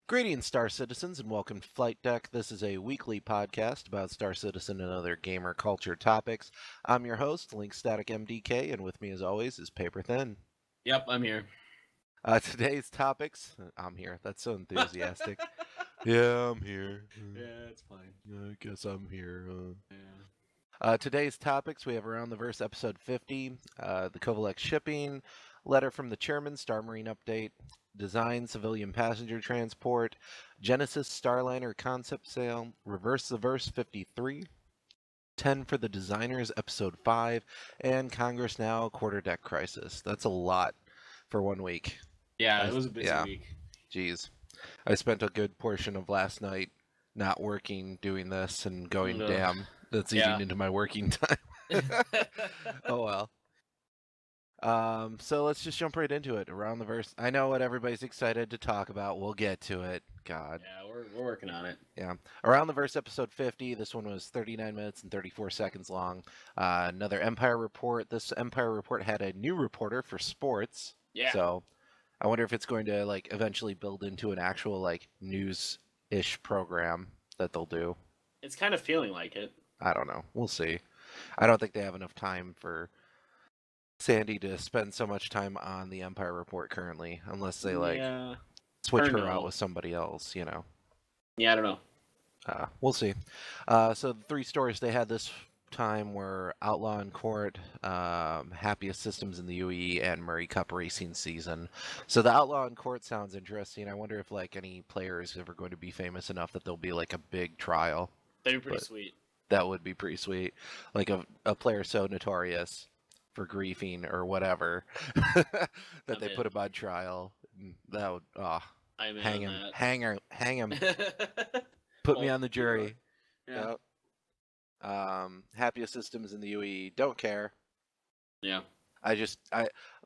Greetings, Star Citizens, and welcome to Flight Deck. This is a weekly podcast about Star Citizen and other gamer culture topics. I'm your host, Link Static MDK, and with me, as always, is Paper Thin. Yep, I'm here. Today's topics. I'm here. That's so enthusiastic. Yeah, I'm here. Yeah, it's fine. I guess I'm here. Yeah. Today's topics, we have Around the Verse episode 50, the Kovalex shipping, letter from the chairman, Star Marine update, design civilian passenger transport, Genesis Starliner concept sale, Reverse the Verse 53, 10 for the designers episode 5, and Congress Now quarter deck crisis. That's a lot for 1 week. Yeah, it was a busy week. Jeez. I spent a good portion of last night not working, doing this, and going, damn, that's eating into my working time. Oh well. So let's just jump right into it. Around the Verse. I know what everybody's excited to talk about. We'll get to it. God. Yeah, we're working on it. Yeah. Around the Verse episode 50. This one was 39 minutes and 34 seconds long. Another Empire report. This Empire report had a new reporter for sports. Yeah. So I wonder if it's going to like eventually build into an actual like news-ish program that they'll do. It's kind of feeling like it. I don't know. We'll see. I don't think they have enough time for Sandy to spend so much time on the Empire report currently, unless they like switch her out with somebody else, you know. Yeah, I don't know. We'll see. So the 3 stories they had this time were Outlaw in Court, Happiest Systems in the UE, and Murray Cup Racing Season. So the Outlaw in Court sounds interesting. I wonder if like any player is ever going to be famous enough that there'll be like a big trial. That'd be pretty sweet. That would be pretty sweet. Like a player so notorious for griefing or whatever that they put him on trial. That would hang him. Put me on the jury. Yeah. Yep. Happiest Systems in the UE, don't care. Yeah.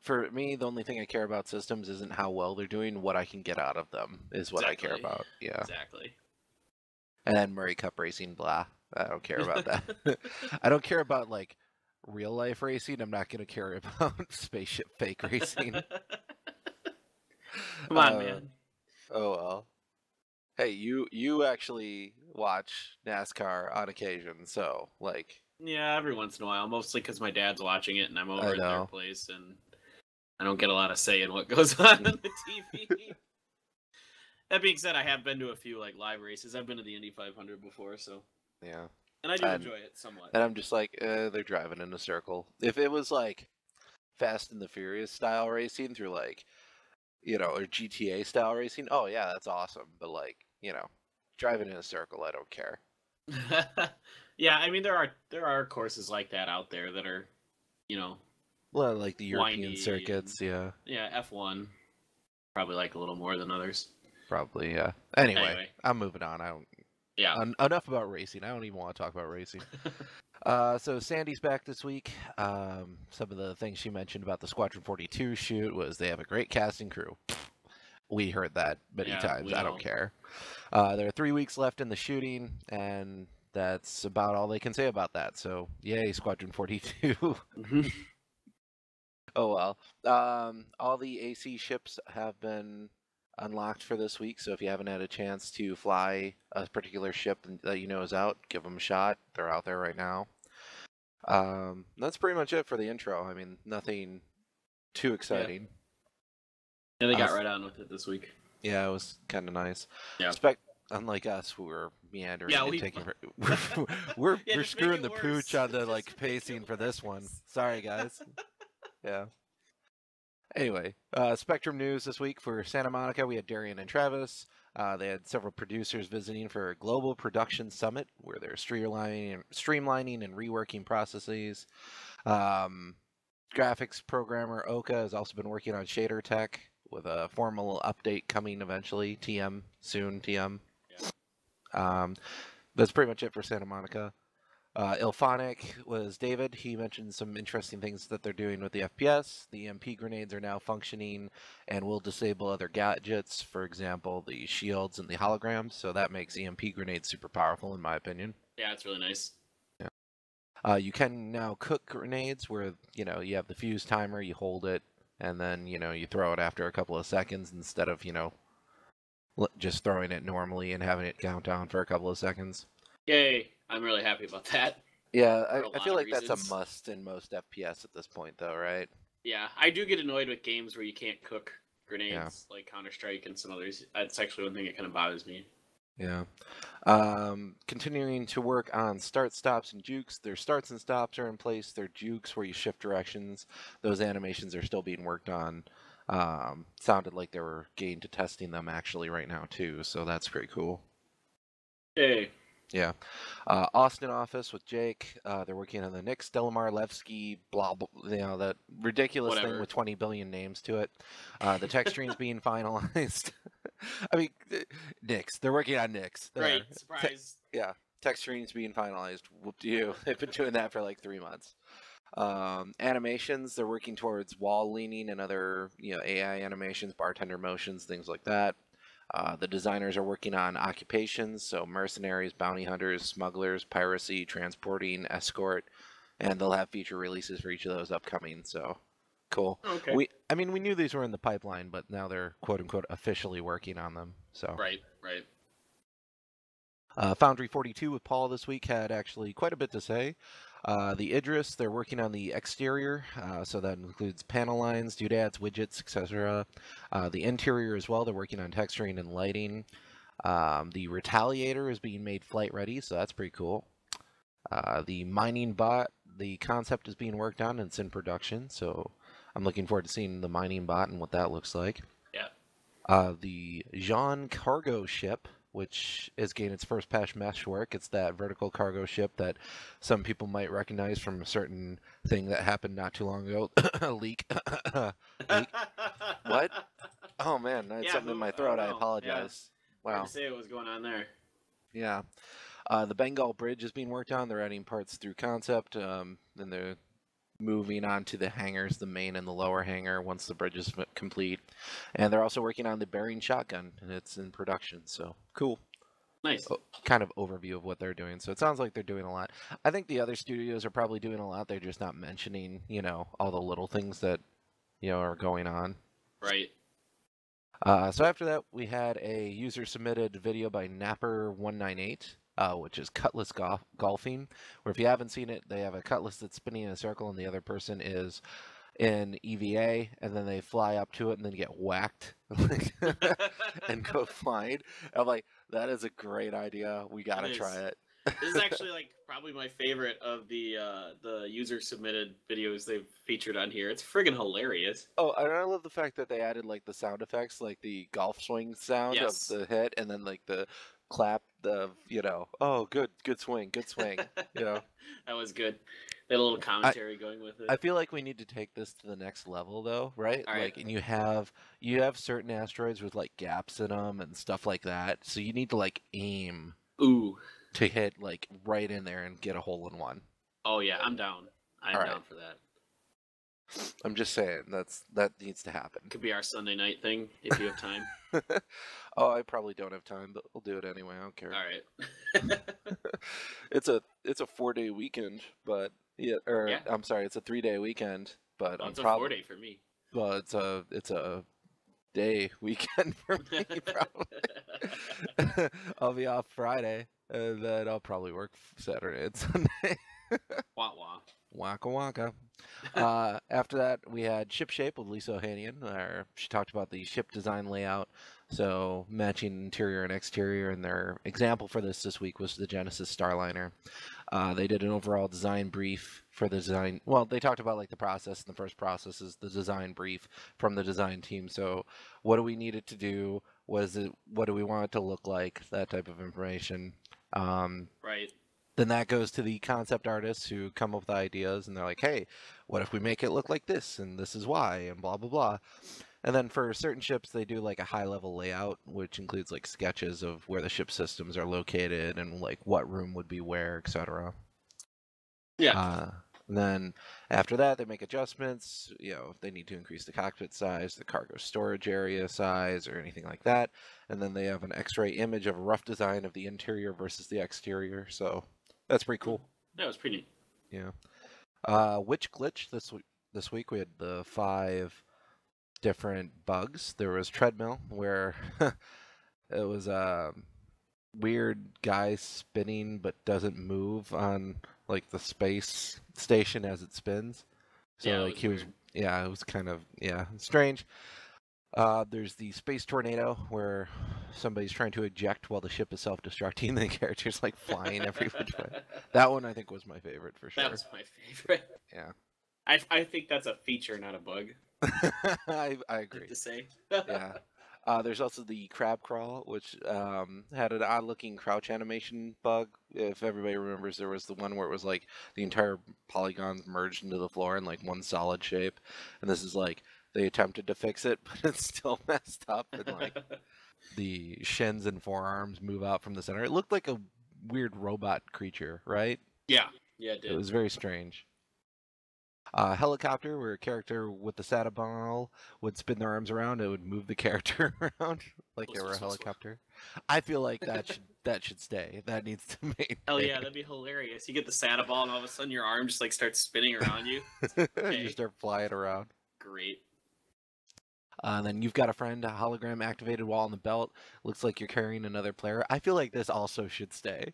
For me, the only thing I care about systems isn't how well they're doing. What I can get out of them is what I care about. Yeah. Exactly. And then Murray Cup Racing, blah. I don't care about that. I don't care about like real life racing. I'm not going to care about spaceship fake racing. Come on, man. Oh well. Hey, you actually watch NASCAR on occasion, so like. Yeah, every once in a while, mostly because my dad's watching it and I'm over at their place, and I don't get a lot of say in what goes on the TV. That being said, I have been to a few like live races. I've been to the Indy 500 before, so yeah. And I do enjoy it somewhat. And I'm just like, they're driving in a circle. If it was like Fast and the Furious style racing through like, you know, or GTA style racing, oh yeah, that's awesome. But like, you know, driving in a circle, I don't care. Yeah, I mean there are courses like that out there that are, you know, well, like the European circuits, yeah. Yeah, F1 probably like a little more than others. Probably, yeah. Anyway, I'm moving on. I don't. Yeah. Enough about racing. I don't even want to talk about racing. So Sandy's back this week. Some of the things she mentioned about the Squadron 42 shoot was they have a great casting crew. We heard that many times. I don't care. There are 3 weeks left in the shooting, and that's about all they can say about that. So yay, Squadron 42. Oh well. All the AC ships have been unlocked for this week, so if you haven't had a chance to fly a particular ship that you know is out, give them a shot. They're out there right now. That's pretty much it for the intro. I mean, nothing too exciting. Yeah, they got right on with it this week. Yeah, it was kind of nice. Yeah. Unlike us, who were meandering and taking... we're screwing the pooch on the like pacing for this one. Sorry, guys. Yeah. Anyway, Spectrum news this week for Santa Monica. We had Darian and Travis. They had several producers visiting for a global production summit where they're streamlining and reworking processes. Graphics programmer Oka has also been working on shader tech with a formal update coming eventually. TM soon. TM. Yeah. That's pretty much it for Santa Monica. Ilphonic was David. He mentioned some interesting things that they're doing with the FPS. The EMP grenades are now functioning and will disable other gadgets, for example, the shields and the holograms. So that makes EMP grenades super powerful, in my opinion. Yeah, it's really nice. Yeah. You can now cook grenades where, you know, you have the fuse timer, you hold it, and then, you know, you throw it after a couple of seconds instead of, you know, just throwing it normally and having it count down for a couple of seconds. Yay! I'm really happy about that. Yeah, I feel like that's a must in most FPS at this point, though, right? Yeah, I do get annoyed with games where you can't cook grenades, like Counter-Strike and some others. That's actually one thing that kind of bothers me. Yeah. Continuing to work on start, stops, and jukes. Their starts and stops are in place. Their jukes, where you shift directions, those animations are still being worked on. Sounded like they were getting to testing them actually right now, too, so that's pretty cool. Yay. Yeah. Austin office with Jake. They're working on the Nick Delamar Levski, blah, blah, that ridiculous thing with 20 billion names to it. The text stream's being finalized. I mean, Nick's. They're working on Nick's. Great. Surprise. Yeah. Text stream's being finalized. Whoop-de-doo. They've been doing that for like 3 months. Animations, they're working towards wall leaning and other, AI animations, bartender motions, things like that. The designers are working on occupations, so mercenaries, bounty hunters, smugglers, piracy, transporting, escort, and they'll have feature releases for each of those upcoming, so cool. Okay. We knew these were in the pipeline, but now they're quote-unquote officially working on them, so. Right. Foundry 42 with Paul this week had actually quite a bit to say. The Idris, they're working on the exterior, so that includes panel lines, doodads, widgets, etc. The interior as well, they're working on texturing and lighting. The Retaliator is being made flight ready, so that's pretty cool. The mining bot, the concept is being worked on and it's in production, so I'm looking forward to seeing the mining bot and what that looks like. Yeah. The Jean cargo ship, which is getting its first patch mesh work. It's that vertical cargo ship that some people might recognize from a certain thing that happened not too long ago. Leak. Leak. What? Oh man, I had something in my throat. I apologize. Yeah. Wow. Hard to say what was going on there. Yeah. The Bengal Bridge is being worked on. They're adding parts through concept. Then they're moving on to the hangars, the main and the lower hangar, once the bridge is complete. And they're also working on the bearing shotgun, and it's in production, so cool. Nice. Kind of overview of what they're doing. So it sounds like they're doing a lot. I think the other studios are probably doing a lot. They're just not mentioning, all the little things that, are going on. Right. So after that, we had a user-submitted video by Napper198. Which is Cutlass Golfing, where if you haven't seen it, they have a cutlass that's spinning in a circle and the other person is in EVA, and then they fly up to it and then get whacked and go flying. I'm like, that is a great idea. We gotta try it. This is actually probably my favorite of the user submitted videos they've featured on here. It's friggin' hilarious. Oh, and I love the fact that they added the sound effects, like the golf swing sound of the hit, and then the clap, oh, good swing. That was good. They had a little commentary going with it. I feel like we need to take this to the next level, though, right? And you have certain asteroids with gaps in them and stuff like that, so you need to aim to hit right in there and get a hole in one. Oh yeah, I'm down. I'm down for that. I'm just saying that needs to happen. Could be our Sunday night thing if you have time. Oh, I probably don't have time, but we'll do it anyway. I don't care. All right. It's a 4-day weekend, but I'm sorry, it's a 3-day weekend, but it's a 4-day for me. Well, it's a day weekend for me. Probably. I'll be off Friday, and then I'll probably work Saturday and Sunday. Wah wah. Waka waka. After that, we had Ship Shape with Lisa Ohanian. She talked about the ship design layout, so matching interior and exterior, and their example for this week was the Genesis Starliner. They did an overall design brief for the design. Well, they talked about the process, and the first process is the design brief from the design team. So what do we need it to do? What do we want it to look like? That type of information. Right. Then that goes to the concept artists who come up with ideas, and they're like, hey, what if we make it look like this, and this is why, and blah, blah, blah. And then for certain ships, they do a high-level layout, which includes sketches of where the ship systems are located and what room would be where, etc. Yeah. And then after that, they make adjustments, if they need to increase the cockpit size, the cargo storage area size, or anything like that. And then they have an X-ray image of a rough design of the interior versus the exterior, so that's pretty cool. That was pretty neat. Yeah. Which glitch this week? We had the 5 different bugs. There was treadmill, where It was a weird guy spinning but doesn't move on like the space station as it spins. So Yeah, like it was kind of strange. There's the space tornado where somebody's trying to eject while the ship is self-destructing and the character's like flying every which way. That one I think was my favorite for sure. That was my favorite. Yeah. I think that's a feature, not a bug. I agree. To say. Yeah. There's also the crab crawl, which had an odd-looking crouch animation bug. If everybody remembers, there was the one where it was like the entire polygons merged into the floor in like one solid shape, and this is like they attempted to fix it, but it's still messed up, and like the shins and forearms move out from the center. It looked like a weird robot creature, right? Yeah, it did. It was very strange. Helicopter, where a character with the saddle ball would spin their arms around, it would move the character around like they were a helicopter. I feel like that should stay. That needs to maintain. Hell yeah, that'd be hilarious. You get the saddle ball, and all of a sudden your arm just like starts spinning around you. You start flying around. Great. Then you've got a friend, a hologram activated wall on the belt. Looks like you're carrying another player. I feel like this also should stay.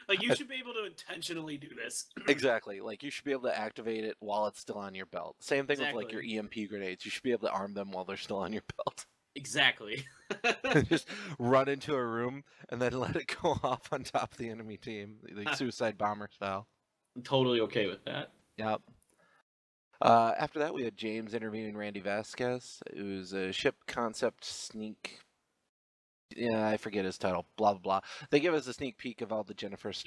Like, you should be able to intentionally do this. Exactly. Like, you should be able to activate it while it's still on your belt. Same thing with, like, your EMP grenades. You should be able to arm them while they're still on your belt. Exactly. Just run into a room and then let it go off on top of the enemy team. Like, suicide bomber style. I'm totally okay with that. Yep. After that, we had James interviewing Randy Vasquez. It was a ship concept sneak. Yeah, I forget his title. Blah blah blah. They give us a sneak peek of all the Genesis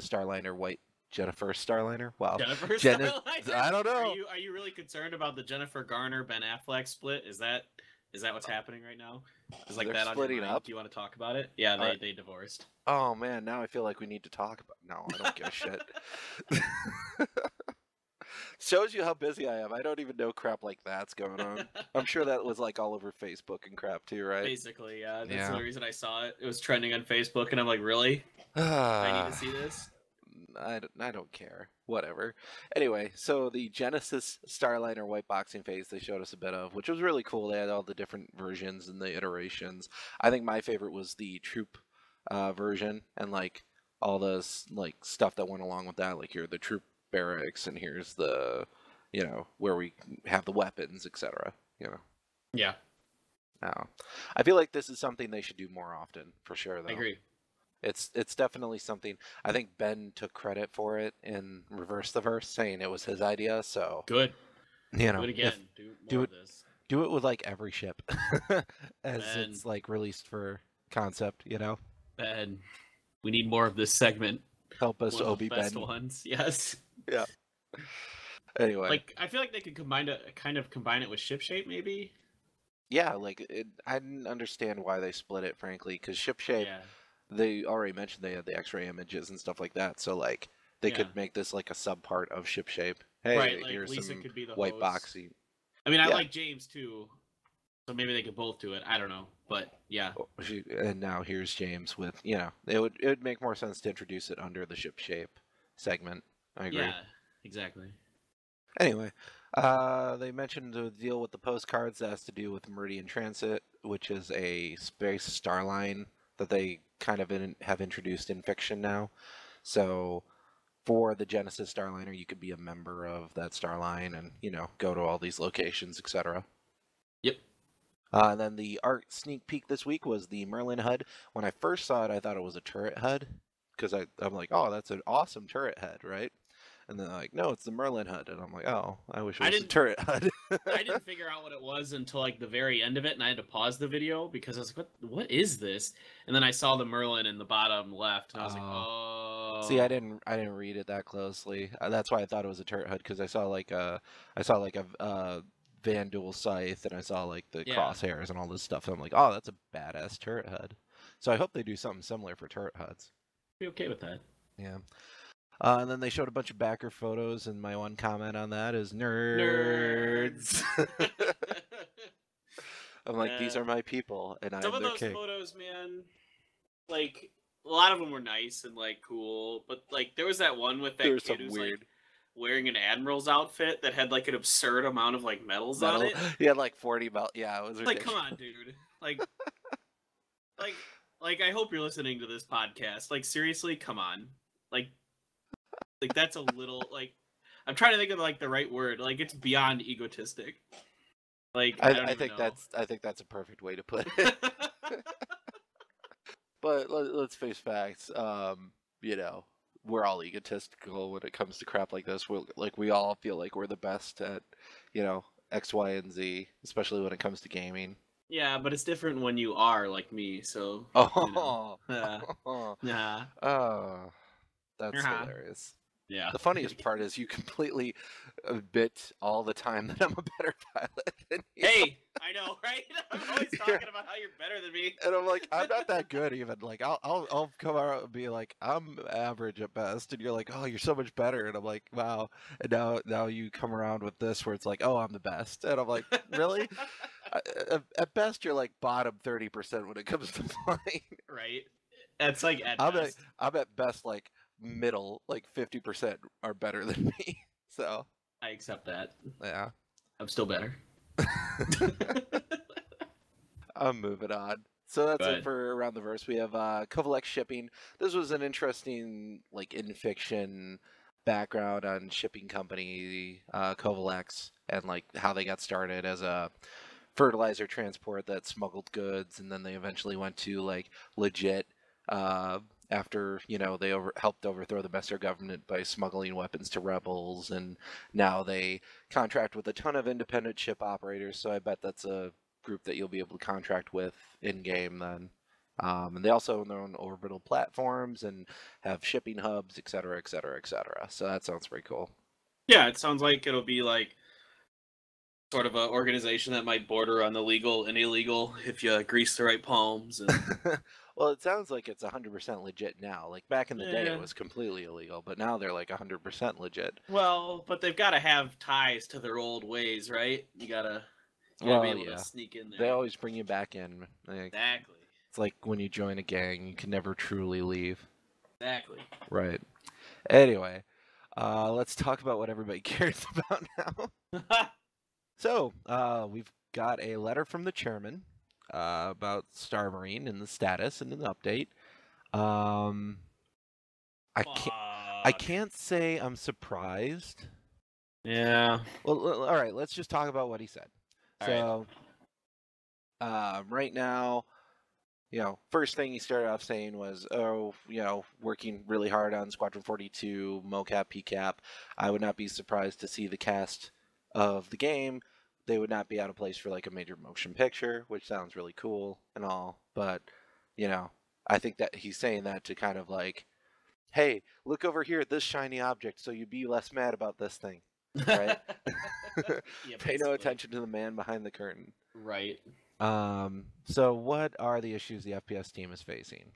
Starliner white Jennifer Starliner. Wow. Jennifer Starliner. I don't know. Are you really concerned about the Jennifer Garner Ben Affleck split? Is that what's happening right now? Is like that splitting on your mind? up? Do you want to talk about it? Yeah, they divorced. Oh man, now I feel like we need to talk about. No, I don't give a shit. Shows you how busy I am. I don't even know crap like that's going on. I'm sure that was like all over Facebook and crap too, right? Basically, yeah. That's the reason I saw it. It was trending on Facebook, and I'm like, really? I need to see this? I don't care. Whatever. Anyway, so the Genesis Starliner white boxing phase they showed us a bit of, which was really cool. They had all the different versions and the iterations. I think my favorite was the troop version and like all the like stuff that went along with that. Like here, the troop barracks, and here's the, where we have the weapons, etc. Yeah. I feel like this is something they should do more often, for sure. Though I agree. It's definitely something. I think Ben took credit for it in Reverse the Verse, saying it was his idea. So good. Do it again. Do more of this. Do it with like every ship, as it's like released for concept. Ben, we need more of this segment. Help us, Obi Ben. Best ones, yes. Yeah. Anyway, like I feel like they could combine it with ship shape, maybe. Yeah, like I didn't understand why they split it, frankly, because ship shape. Yeah. They already mentioned they had the X-ray images and stuff like that, so like they could make this like a sub part of ship shape. Hey, right, like here's Lisa some could be the white host. boxy. I mean, I like James too, so maybe they could both do it. I don't know, but yeah. And now here's James with it would make more sense to introduce it under the ship shape segment. I agree. Yeah, exactly. Anyway, they mentioned the deal with the postcards that has to do with Meridian Transit, which is a space starline that they kind of have introduced in fiction now. So for the Genesis Starliner, you could be a member of that Starline and, go to all these locations, etc. Yep. And then the art sneak peek this week was the Merlin HUD. When I first saw it, I thought it was a turret HUD, because I'm like, oh, that's an awesome turret HUD, right? And then they're like, no, it's the Merlin HUD. And I'm like, oh, I wish it was a turret HUD. I didn't figure out what it was until like the very end of it, and I had to pause the video because I was like, what is this? And then I saw the Merlin in the bottom left, and I was like, oh. See, I didn't read it that closely. That's why I thought it was a turret HUD, because I saw like a Van Duel scythe, and I saw like the crosshairs and all this stuff. And I'm like, oh, that's a badass turret HUD. So I hope they do something similar for turret HUDs. Be okay with that. Yeah. And then they showed a bunch of backer photos, and my one comment on that is nerds. I'm like, these are my people, and I'm their king. Some of those photos, man, like a lot of them were nice and like cool, but like there was that one with that kid who's weird. Like wearing an admiral's outfit that had like an absurd amount of like medals on it. He had like 40 medals. Yeah, it was ridiculous. Like, come on, dude. Like, Like I hope you're listening to this podcast. Like seriously, come on. Like that's a little like I'm trying to think of like the right word. Like it's beyond egotistic. Like I think that's a perfect way to put it. But let's face facts. You know, we're all egotistical when it comes to crap like this. We all feel like we're the best at, you know, X, Y, and Z, especially when it comes to gaming. Yeah, but it's different when you are like me. So. Oh. You know. Yeah. Oh, that's hilarious. Yeah. The funniest part is you completely admit all the time that I'm a better pilot than you. Hey, I know, right? I'm always talking about how you're better than me. And I'm like, I'm not that good even. Like, I'll come out and be like, I'm average at best, and you're like, oh, you're so much better, and I'm like, wow. And now you come around with this where it's like, oh, I'm the best, and I'm like, really? At best, you're like bottom 30% when it comes to flying. Right. That's like at best. I'm at best like middle, like 50% are better than me. So I accept that. Yeah. I'm still better. I'm moving on. So that's it for Around the Verse. We have Kovalek shipping. This was an interesting, like, in-fiction background on shipping company Kovalek's and, like, how they got started as a fertilizer transport that smuggled goods, and then they eventually went to, like, legit after, you know, they helped overthrow the Messer government by smuggling weapons to rebels, and now they contract with a ton of independent ship operators, so I bet that's a group that you'll be able to contract with in-game then. And they also own their own orbital platforms and have shipping hubs, etc., etc., etc. So that sounds pretty cool. Yeah, it sounds like it'll be like sort of an organization that might border on the legal and illegal if you grease the right palms. And... Well, it sounds like it's 100% legit now. Like, back in the day, it was completely illegal, but now they're, like, 100% legit. Well, but they've got to have ties to their old ways, right? You gotta be able to sneak in there. They always bring you back in. Like, exactly. It's like when you join a gang, you can never truly leave. Exactly. Right. Anyway, let's talk about what everybody cares about now. So, we've got a letter from the chairman about Star Marine and the status and an update. I can't say I'm surprised. Yeah. Well, all right. Let's just talk about what he said. Right now, you know, first thing he started off saying was, oh, you know, working really hard on Squadron 42, mocap, PCAP. I would not be surprised to see the cast of the game. They would not be out of place for like a major motion picture, which sounds really cool and all. But, you know, I think that he's saying that to kind of like, hey, look over here at this shiny object so you'd be less mad about this thing. Right? Yeah, pay no attention to the man behind the curtain. Right. So what are the issues the FPS team is facing?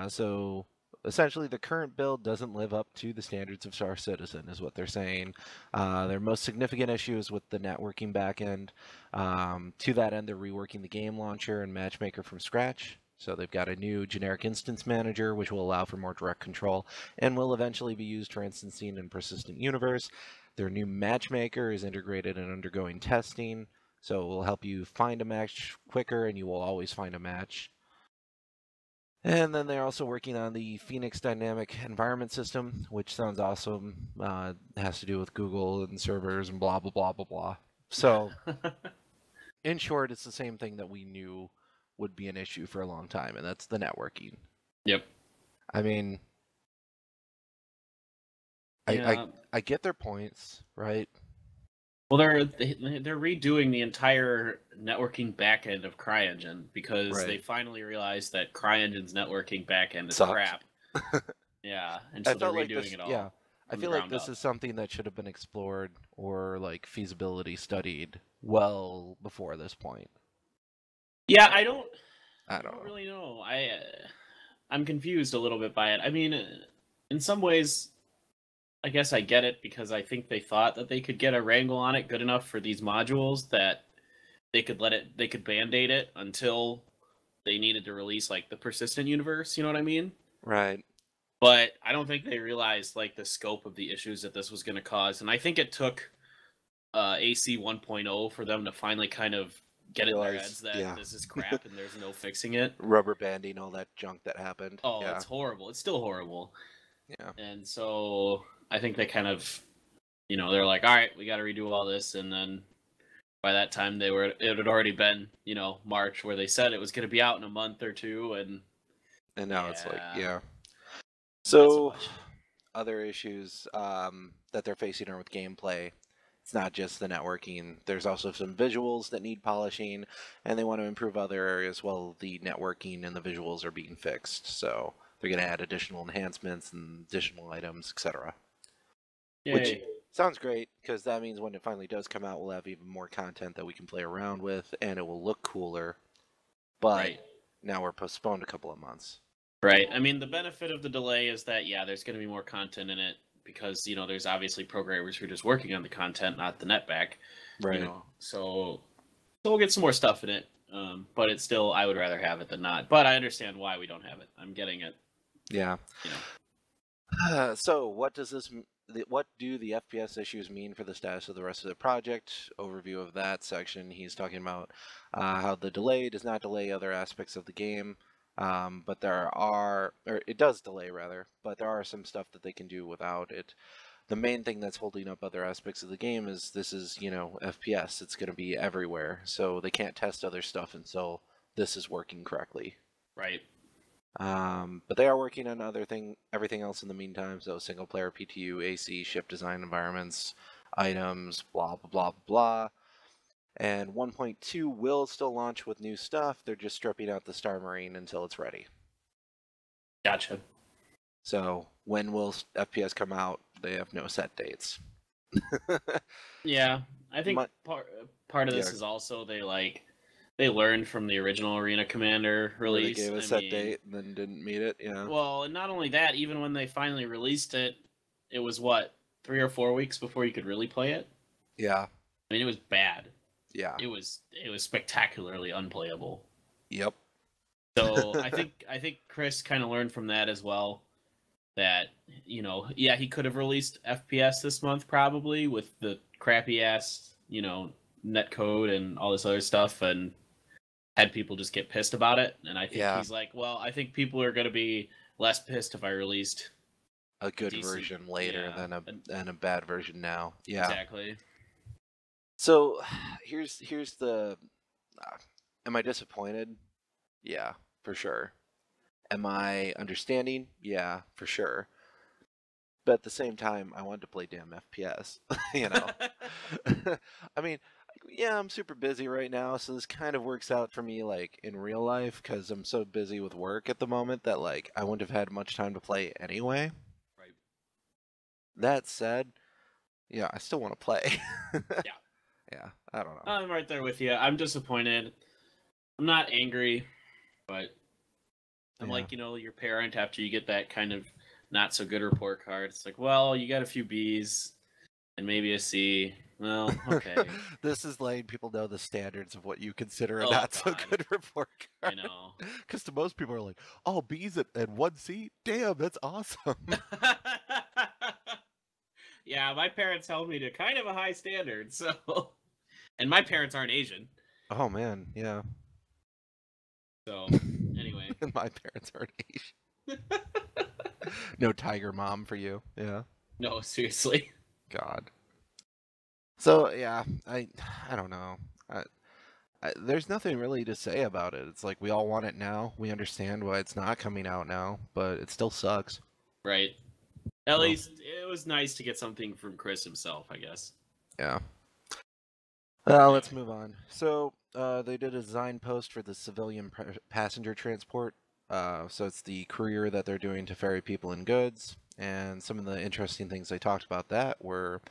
So essentially the current build doesn't live up to the standards of Star Citizen is what they're saying. Their most significant issue is with the networking backend. To that end, they're reworking the game launcher and matchmaker from scratch. So they've got a new generic instance manager, which will allow for more direct control and will eventually be used for instancing in Persistent Universe. Their new matchmaker is integrated and undergoing testing, so it will help you find a match quicker, and you will always find a match. And then they're also working on the Phoenix Dynamic Environment System, which sounds awesome. It has to do with Google and servers and blah, blah, blah, blah, blah. So, in short, it's the same thing that we knew would be an issue for a long time, and that's the networking. Yep. I mean... I get their points, right? Well, they're redoing the entire networking backend of CryEngine because they finally realized that CryEngine's networking backend is crap. Yeah, and so they're redoing it all. Yeah, I feel like this is something that should have been explored or like feasibility studied well before this point. Yeah, I don't really know. I'm confused a little bit by it. I mean, in some ways, I guess I get it because I think they thought that they could get a wrangle on it good enough for these modules that they could band-aid it until they needed to release like the Persistent Universe, you know what I mean? Right. But I don't think they realized like the scope of the issues that this was going to cause, and I think it took AC 1.0 for them to finally kind of get it in their heads that this is crap and there's no fixing it. Rubber banding all that junk that happened. Oh, it's horrible. It's still horrible. Yeah. And so I think they kind of, they're like, all right, we got to redo all this. And then by that time it had already been, March, where they said it was going to be out in a month or two. And now it's like, So other issues that they're facing are with gameplay. It's not just the networking. There's also some visuals that need polishing, and they want to improve other areas while the networking and the visuals are being fixed. So they're going to add additional enhancements and additional items, etc. Which sounds great, because that means when it finally does come out, we'll have even more content that we can play around with, and it will look cooler. But now we're postponed a couple of months. Right. I mean, the benefit of the delay is that, there's going to be more content in it, because, there's obviously programmers who are just working on the content, not the netback. Right. So we'll get some more stuff in it. But it's still, I would rather have it than not. But I understand why we don't have it. I'm getting it. Yeah. So what do the FPS issues mean for the status of the rest of the project? Overview of that section. He's talking about how the delay does not delay other aspects of the game. But it does delay rather, but there are some stuff that they can do without it. The main thing that's holding up other aspects of the game is this is, FPS. It's going to be everywhere, so they can't test other stuff until this is working correctly. Right. But they are working on everything else in the meantime. So single player, PTU, AC, ship design environments, items, blah blah blah blah. And 1.2 will still launch with new stuff. They're just stripping out the Star Marine until it's ready. Gotcha. So when will FPS come out? They have no set dates. Yeah, I think part of this is also they learned from the original Arena Commander release. They gave a set date and then didn't meet it. Yeah. Well, and not only that, even when they finally released it, it was 3 or 4 weeks before you could really play it. Yeah. I mean, it was bad. Yeah. It was spectacularly unplayable. Yep. So I think Chris kind of learned from that as well. That he could have released FPS this month probably with the crappy ass net code and all this other stuff, and had people just get pissed about it. And I think he's like, well, I think people are going to be less pissed if I released a good version later than a bad version now. Yeah. Exactly. So here's the am I disappointed? Yeah, for sure. Am I understanding? Yeah, for sure. But at the same time, I wanted to play damn FPS, I mean, I'm super busy right now, so this kind of works out for me like in real life, because I'm so busy with work at the moment that like I wouldn't have had much time to play anyway. Right. That said, I still want to play. Yeah, I don't know. I'm right there with you. I'm disappointed. I'm not angry, but I'm like, your parent after you get that kind of not so good report card. It's like, well, you got a few B's and maybe a C. Well, okay. This is letting people know the standards of what you consider a not so good report card. I know. Because to most people are like, oh, B's and 1 C? Damn, that's awesome. Yeah, my parents held me to kind of a high standard, so... And my parents aren't Asian. Oh, man, yeah. So, anyway. My parents aren't Asian. No tiger mom for you, yeah. No, seriously. God. So, yeah, I don't know. There's nothing really to say about it. It's like we all want it now. We understand why it's not coming out now, but it still sucks. Right. At least it was nice to get something from Chris himself, I guess. Yeah. Well, let's move on. So, they did a design post for the civilian passenger transport. So it's the courier that they're doing to ferry people and goods. And some of the interesting things they talked about that were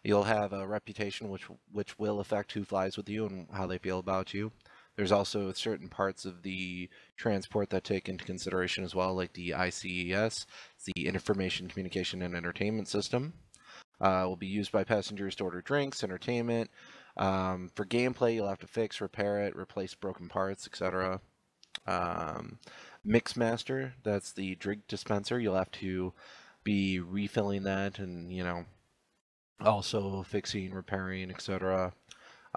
you'll have a reputation which will affect who flies with you and how they feel about you. There's also certain parts of the transport that take into consideration as well, like the ICES, the Information Communication and Entertainment System. Will be used by passengers to order drinks, entertainment. For gameplay, you'll have to fix, repair it, replace broken parts, etc. Mixmaster, that's the drink dispenser. You'll have to be refilling that and, also fixing, repairing, etc.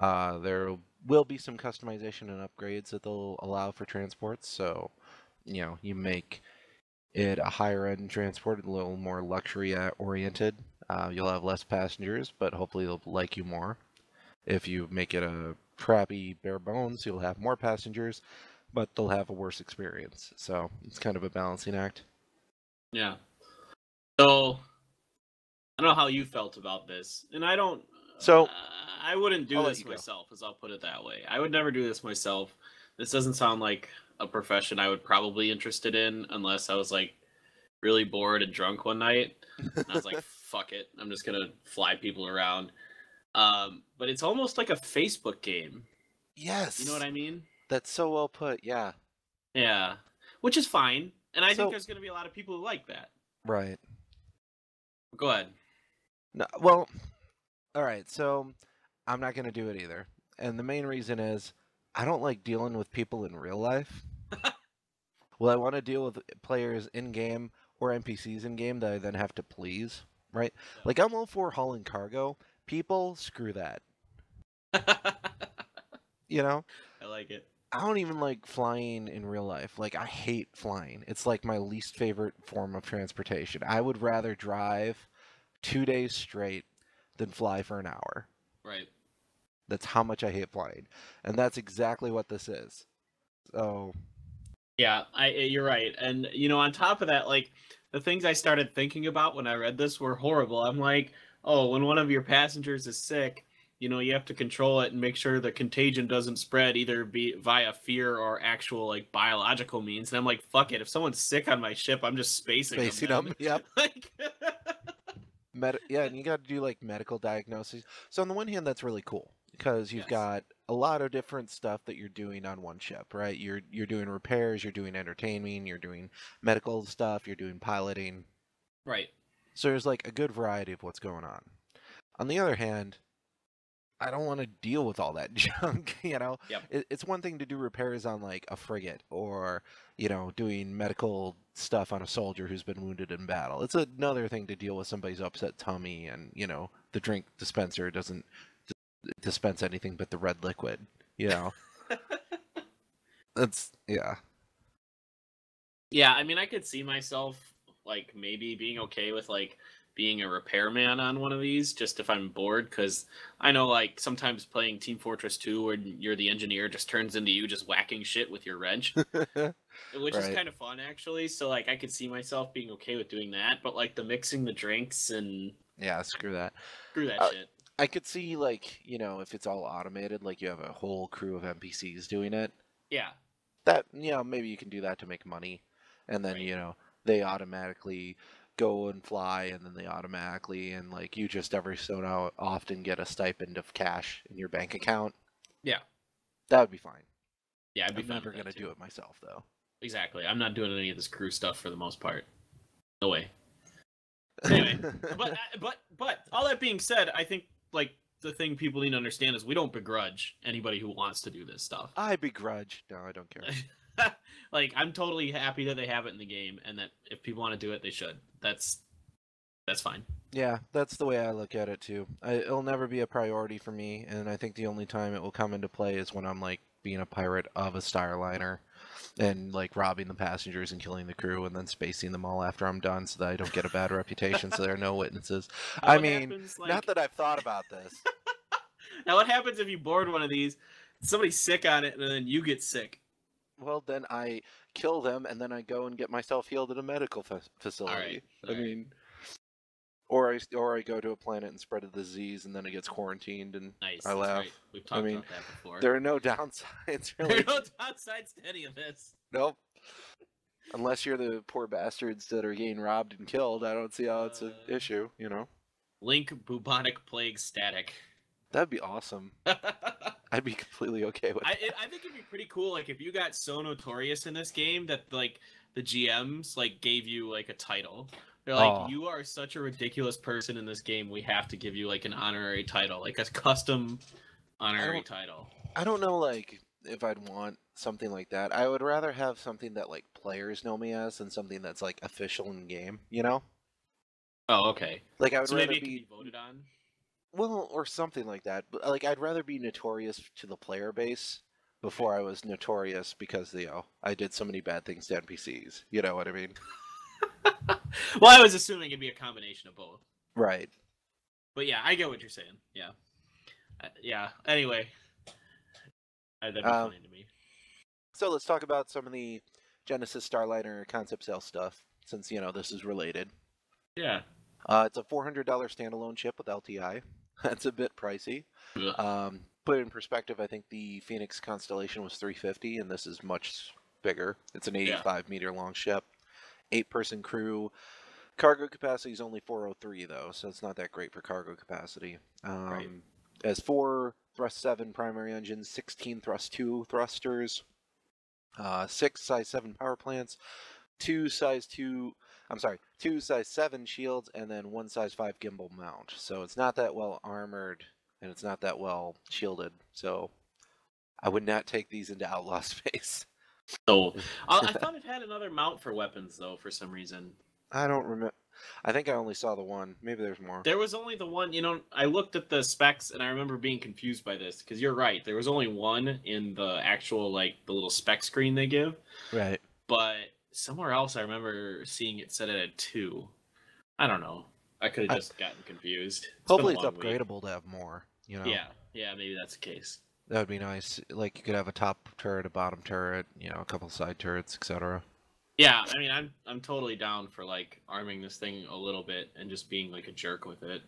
There will will be some customization and upgrades that they'll allow for transports. So, you make it a higher end transport, a little more luxury oriented. You'll have less passengers, but hopefully they'll like you more. If you make it a crappy bare bones, you'll have more passengers, but they'll have a worse experience. So it's kind of a balancing act. Yeah. So I don't know how you felt about this, and I don't. So I wouldn't do this myself, as I'll put it that way. I would never do this myself. This doesn't sound like a profession I would probably be interested in unless I was like really bored and drunk one night. And I was like, fuck it, I'm just gonna fly people around. But it's almost like a Facebook game. Yes. You know what I mean? That's so well put, yeah. Yeah. Which is fine. And I think there's gonna be a lot of people who like that. Right. Go ahead. No, well, alright, so I'm not gonna do it either. And the main reason is I don't like dealing with people in real life. Well, I want to deal with players in-game or NPCs in-game that I then have to please, right? Yeah. Like, I'm all for hauling cargo. People, screw that. You know? I like it. I don't even like flying in real life. Like, I hate flying. It's like my least favorite form of transportation. I would rather drive 2 days straight than fly for an hour. Right. That's how much I hate flying. And that's exactly what this is. So... Yeah, you're right. And, on top of that, like, the things I started thinking about when I read this were horrible. I'm like, oh, when one of your passengers is sick, you have to control it and make sure the contagion doesn't spread either via fear or actual, like, biological means. And I'm like, fuck it. If someone's sick on my ship, I'm just spacing them. Yep. Like... yeah, and you got to do, like, medical diagnoses. So on the one hand, that's really cool. Because you've got a lot of different stuff that you're doing on one ship, right? You're doing repairs, you're doing entertaining, you're doing medical stuff, you're doing piloting. Right. So there's like a good variety of what's going on. On the other hand, I don't want to deal with all that junk, Yep. It's one thing to do repairs on like a frigate or, doing medical stuff on a soldier who's been wounded in battle. It's another thing to deal with somebody's upset tummy and, the drink dispenser doesn't dispense anything but the red liquid, That's yeah, I mean, I could see myself like maybe being okay with like being a repairman on one of these just if I'm bored, because I know like sometimes playing Team Fortress 2 where you're the engineer just turns into you just whacking shit with your wrench, which is kind of fun actually. So like I could see myself being okay with doing that, but like the mixing the drinks and screw that shit. I could see, like, if it's all automated, like you have a whole crew of NPCs doing it. Yeah. That, maybe you can do that to make money. And then, they automatically go and fly, and then they automatically, and, like, you just every so often get a stipend of cash in your bank account. Yeah. That would be fine. Yeah, I'd be fine. I'm never going to do it myself, though. Exactly. I'm not doing any of this crew stuff for the most part. No way. Anyway, but all that being said, I think like the thing people need to understand is we don't begrudge anybody who wants to do this stuff. I begrudge. No, I don't care. Like I'm totally happy that they have it in the game, and that if people want to do it, they should. That's fine. Yeah, that's the way I look at it too. It'll never be a priority for me, and I think the only time it will come into play is when I'm like being a pirate of a Starliner and like robbing the passengers and killing the crew and then spacing them all after I'm done so that I don't get a bad reputation so there are no witnesses. I mean, happens, like... not that I've thought about this. Now what happens if you board one of these, somebody's sick on it, and then you get sick? Well, then I kill them and then I go and get myself healed at a medical facility. All right. I mean... Or I go to a planet and spread a disease, and then it gets quarantined, and I laugh. Right. We've talked about that before. There are no downsides, really. There are no downsides to any of this. Nope. Unless you're the poor bastards that are getting robbed and killed, I don't see how it's an issue, Link bubonic plague static. That'd be awesome. I'd be completely okay with that. I think it'd be pretty cool, like, if you got so notorious in this game that, like, the GMs, like, gave you, like, a title. They're like, you are such a ridiculous person in this game, we have to give you, like, an honorary title. Like, a custom honorary title. I don't know, like, if I'd want something like that. I would rather have something that, like, players know me as than something that's, like, official in-game, Oh, okay. Like, I would rather maybe it can be voted on? Well, or something like that. But like, I'd rather be notorious to the player base before I was notorious because I did so many bad things to NPCs. You know what I mean? Well, I was assuming it'd be a combination of both. Right. But yeah, I get what you're saying. Yeah. Yeah. Anyway, that'd be funny to me. So let's talk about some of the Genesis Starliner concept sale stuff, since this is related. Yeah. It's a $400 standalone chip with LTI. That's a bit pricey. Put it in perspective, I think the Phoenix Constellation was $350, and this is much bigger. It's an 85-meter long ship, 8-person crew. Cargo capacity is only 403 though, so it's not that great for cargo capacity. Right. Has 4 thrust 7 primary engines, 16 thrust 2 thrusters, 6 size 7 power plants, 2 size 7 shields, and then 1 size 5 gimbal mount. So it's not that well armored, and it's not that well shielded. So I would not take these into outlaw space. So I thought it had another mount for weapons though, for some reason. I don't remember. I think I only saw the one. Maybe there's more. There was only the one. I looked at the specs and I remember being confused by this because you're right. There was only one in the actual the little spec screen they give. Right. But somewhere else I remember seeing it set it at 2. I don't know. I could have just gotten confused. Hopefully it's upgradable to have more. Yeah. Maybe that's the case. That would be nice. Like you could have a top turret, a bottom turret, a couple side turrets, etc. Yeah, I mean, I'm totally down for arming this thing a little bit and just being a jerk with it.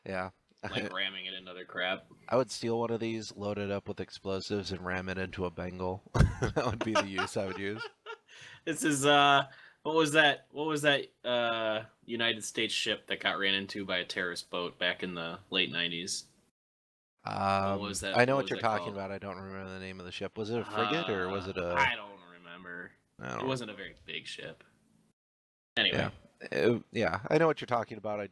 Yeah. Ramming it into other crap. I would steal one of these, load it up with explosives, and ram it into a Bengal. That would be the use I would use. This is what was that United States ship that got ran into by a terrorist boat back in the late 90s? What was that? I know what you're talking about. I don't remember the name of the ship. Was it a frigate or was it a... I don't remember. It wasn't a very big ship. Anyway. Yeah, I know what you're talking about. I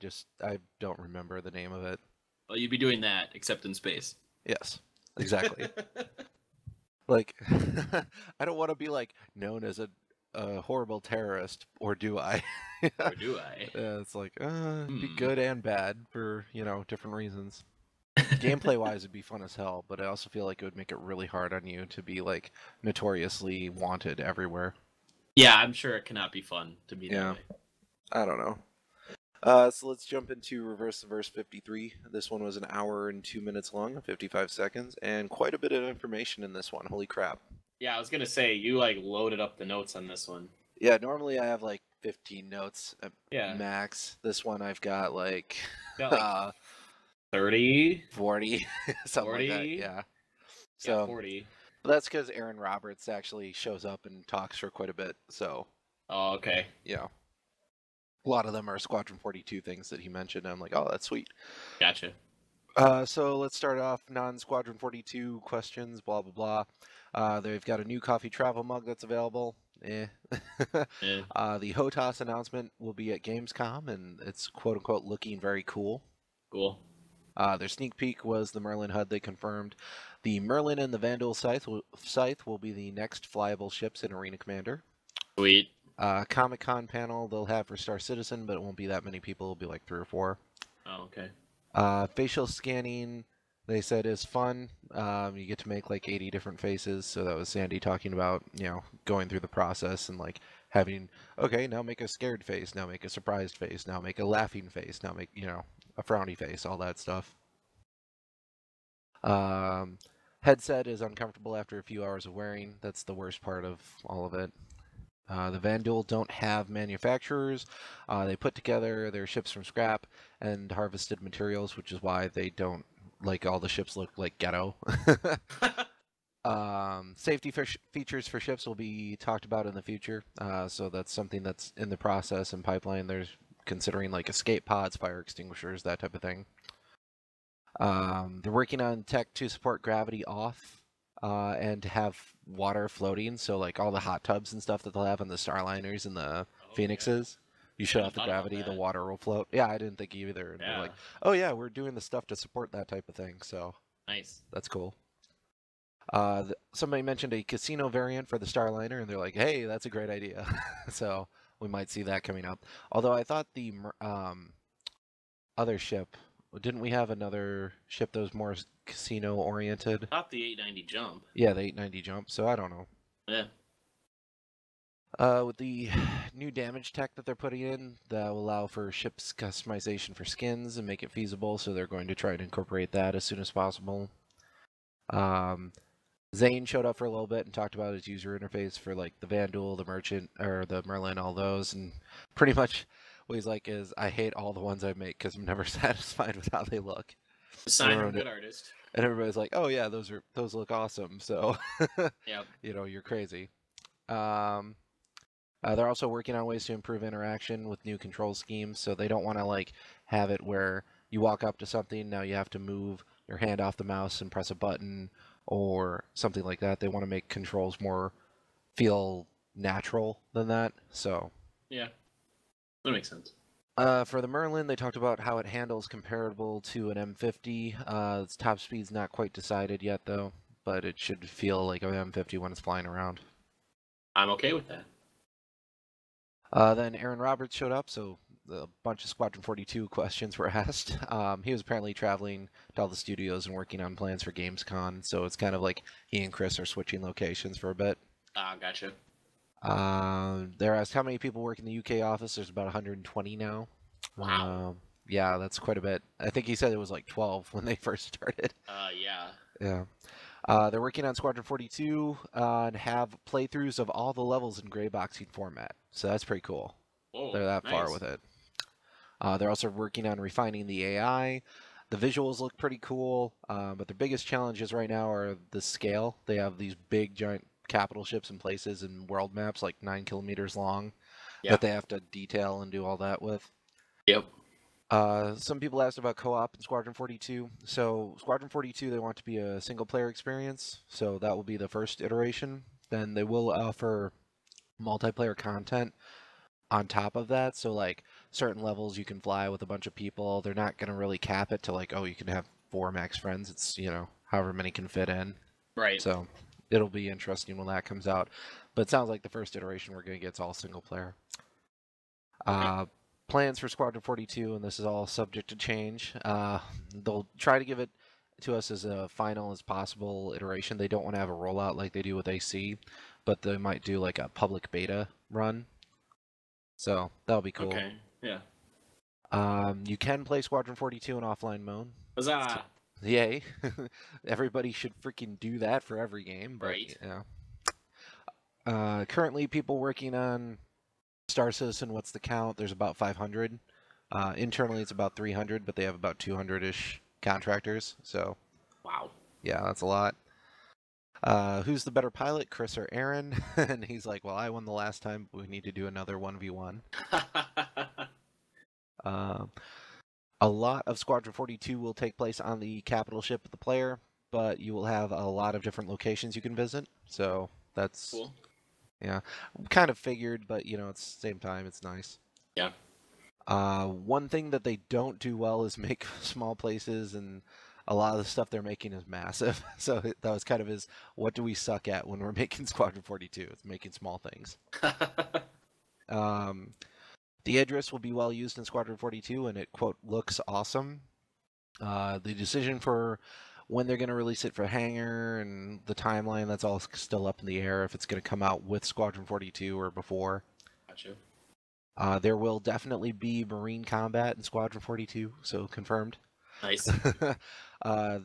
don't remember the name of it. Well, you'd be doing that, except in space. Yes, exactly. I don't want to be known as a horrible terrorist, or do I? Or do I? It's be good and bad for different reasons. Gameplay wise, it'd be fun as hell, but I also feel like it would make it really hard on you to be notoriously wanted everywhere. Yeah, I'm sure it cannot be fun to be that way. I don't know. So let's jump into Reverse the Verse 53. This one was 1 hour and 2 minutes long, 55 seconds, and quite a bit of information in this one. Holy crap. Yeah, I was gonna say, you loaded up the notes on this one. Yeah, normally I have 15 notes at max. This one I've got 30? 40, something 40? Like that, yeah. So, yeah, 40. But that's because Aaron Roberts actually shows up and talks for quite a bit, so... Oh, okay. Yeah. A lot of them are Squadron 42 things that he mentioned. I'm like, oh, that's sweet. Gotcha. So let's start off non-Squadron 42 questions, blah, blah, blah. They've got a new coffee travel mug that's available. The HOTAS announcement will be at Gamescom, and it's quote-unquote looking very cool. Cool. Their sneak peek was the Merlin HUD they confirmed. The Merlin and the Vandal Scythe will be the next flyable ships in Arena Commander. Sweet. Comic-Con panel they'll have for Star Citizen, but it won't be that many people. It'll be 3 or 4. Oh, okay. Facial scanning, they said, is fun. You get to make 80 different faces. So that was Sandy talking about, going through the process and having, okay, now make a scared face, now make a surprised face, now make a laughing face, now make, a frowny face, all that stuff. Headset is uncomfortable after a few hours of wearing. That's the worst part of all of it. The Vandal don't have manufacturers. They put together their ships from scrap and harvested materials, which is why they don't all the ships look like ghetto. Safety features for ships will be talked about in the future. So that's something that's in the process and pipeline. There's considering escape pods, fire extinguishers, that type of thing. They're working on tech to support gravity off. And to have water floating, so all the hot tubs and stuff that they'll have on the Starliners and the Phoenixes, you shut off the gravity, the water will float. Yeah, I didn't think either. And they're oh yeah, we're doing the stuff to support that type of thing, so nice. That's cool. Somebody mentioned a casino variant for the Starliner, and they're like, hey, that's a great idea. So we might see that coming up. Although I thought the other ship, Didn't we have another ship that was more casino oriented? I thought the 890 jump. Yeah, the 890 jump. So I don't know. Yeah. With the new damage tech that they're putting in, that will allow for ships customization for skins and make it feasible. So they're going to try to incorporate that as soon as possible. Zane showed up for a little bit and talked about his user interface for like the Vandal, the Merchant, or the Merlin, all those, and pretty much what he's like is, I hate all the ones I make because I'm never satisfied with how they look. Sign of a good artist. And everybody's like, oh yeah, those look awesome. So yeah, you're crazy. They're also working on ways to improve interaction with new control schemes. So they don't want to like have it where you walk up to something, now you have to move your hand off the mouse and press a button or something like that. They want to make controls more feel natural than that. So yeah, that makes sense. For the Merlin, they talked about how it handles comparable to an M50. Its top speed's not quite decided yet, though, but it should feel like an M50 when it's flying around. I'm okay with that. Then Aaron Roberts showed up, so a bunch of Squadron 42 questions were asked. He was apparently traveling to all the studios and working on plans for Gamescom, so it's kind of like he and Chris are switching locations for a bit. Gotcha. They're asked how many people work in the UK office. There's about 120 now. Wow. Yeah, that's quite a bit. I think he said it was like 12 when they first started. Yeah. Yeah. They're working on Squadron 42 and have playthroughs of all the levels in gray boxing format. So that's pretty cool. Whoa, they're that nice. far with it. They're also working on refining the AI. The visuals look pretty cool, but their biggest challenges right now are the scale. They have these big, giant capital ships in places and world maps like 9 kilometers long that they have to detail and do all that with. Yep. Some people asked about co-op in Squadron 42. So Squadron 42, they want to be a single-player experience, so that will be the first iteration. Then they will offer multiplayer content on top of that, so like certain levels you can fly with a bunch of people. They're not going to really cap it to like, oh, you can have 4 max friends. It's, however many can fit in. Right. So it'll be interesting when that comes out. But it sounds like the first iteration we're going to get is all single player. Okay. Plans for Squadron 42, and this is all subject to change. They'll try to give it to us as a final as possible iteration. They don't want to have a rollout like they do with AC, but they might do like a public beta run. So that'll be cool. Okay, yeah. You can play Squadron 42 in offline mode. Huzzah! Yay. Everybody should freaking do that for every game. But, right. Yeah. Currently, people working on Star Citizen, what's the count? There's about 500. Internally, it's about 300, but they have about 200-ish contractors. So, wow. Yeah, that's a lot. Who's the better pilot, Chris or Aaron? And he's like, well, I won the last time, but we need to do another 1v1. A lot of Squadron 42 will take place on the capital ship of the player, but you will have a lot of different locations you can visit. So that's cool. Yeah, kind of figured, but at the same time, it's nice. Yeah. One thing that they don't do well is make small places, and a lot of the stuff they're making is massive. So that was kind of his, what do we suck at when we're making Squadron 42? It's making small things. The Idris will be well used in Squadron 42, and it, quote, looks awesome. The decision for when they're going to release it for Hangar and the timeline, that's all still up in the air, if it's going to come out with Squadron 42 or before. Gotcha. There will definitely be Marine combat in Squadron 42, so confirmed. Nice.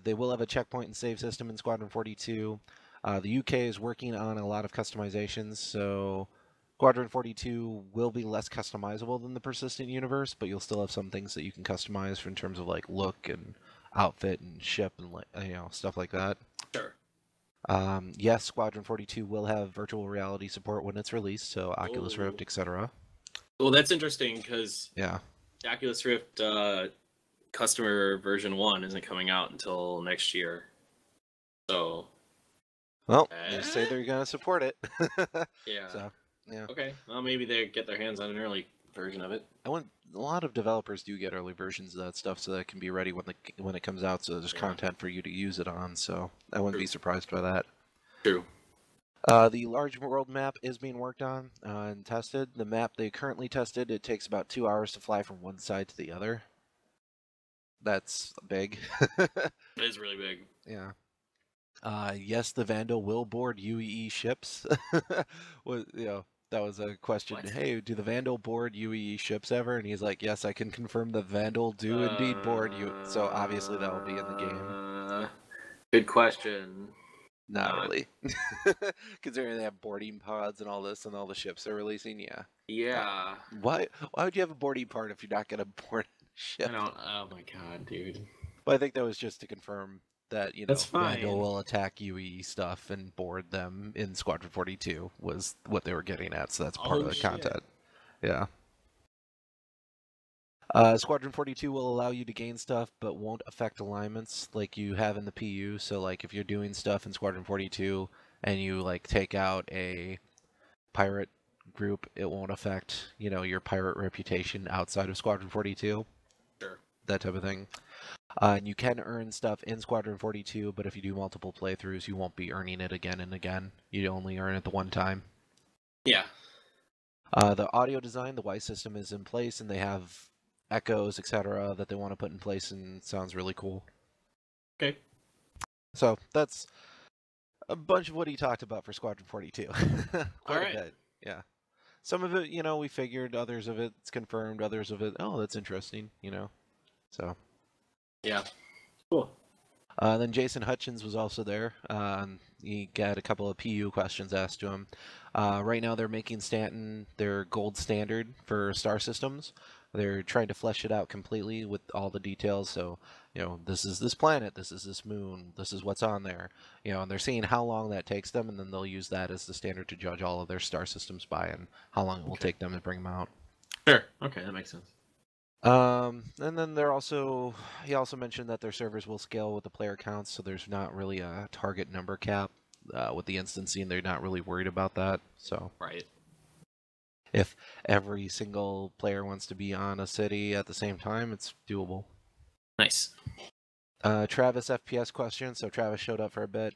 They will have a checkpoint and save system in Squadron 42. The UK is working on a lot of customizations, so Squadron 42 will be less customizable than the Persistent universe, but you'll still have some things that you can customize in terms of like look and outfit and ship and stuff like that. Sure. Yes, Squadron 42 will have virtual reality support when it's released, so Oculus Rift, etc. Well, that's interesting because the Oculus Rift customer version 1 isn't coming out until next year. So, well, they say they're going to support it. Yeah. So, yeah. Okay. Well, maybe they get their hands on an early version of it. A lot of developers do get early versions of that stuff, so that it can be ready when it comes out. So there's content for you to use it on. So I wouldn't be surprised by that. True. The large world map is being worked on and tested. The map they currently tested, it takes about 2 hours to fly from one side to the other. That's big. It is really big. Yeah. Yes, the Vandal will board UEE ships. That was a question. What? Hey, do the Vandal board UEE ships ever? And he's like, yes, I can confirm the Vandal do indeed board you. So obviously that will be in the game. Good question. Not really. Considering they have boarding pods and all this and all the ships they're releasing, yeah. Yeah. Why would you have a boarding pod if you're not going to board a ship? I don't. Oh my god, dude. But I think that was just to confirm that, That's fine. Vandal will attack UEE stuff and board them in Squadron 42 was what they were getting at, so that's part of the content. Yeah. Squadron 42 will allow you to gain stuff, but won't affect alignments like you have in the PU. So, like, if you're doing stuff in Squadron 42 and you, like, take out a pirate group, it won't affect, your pirate reputation outside of Squadron 42. Sure. That type of thing. And you can earn stuff in Squadron 42, but if you do multiple playthroughs, you won't be earning it again and again. You only earn it the one time. Yeah. The audio design, the Y system is in place, and they have echoes, etc., that they want to put in place, and sounds really cool. Okay. So that's a bunch of what he talked about for Squadron 42. All right. A bit. Yeah. Some of it, we figured. Others of it's confirmed. Others of it, oh, that's interesting. So. Yeah. Cool. Then Jason Hutchins was also there. He got a couple of PU questions asked to him. Right now they're making Stanton their gold standard for star systems. They're trying to flesh it out completely with all the details. So, this is this planet, this is this moon, this is what's on there. And they're seeing how long that takes them, and then they'll use that as the standard to judge all of their star systems by and how long it will take them to bring them out. Sure. Okay, that makes sense. And then he also mentioned that their servers will scale with the player counts, so there's not really a target number cap with the instancing. They're not really worried about that. So right. If every single player wants to be on a city at the same time, it's doable. Nice. Travis FPS question. So Travis showed up for a bit.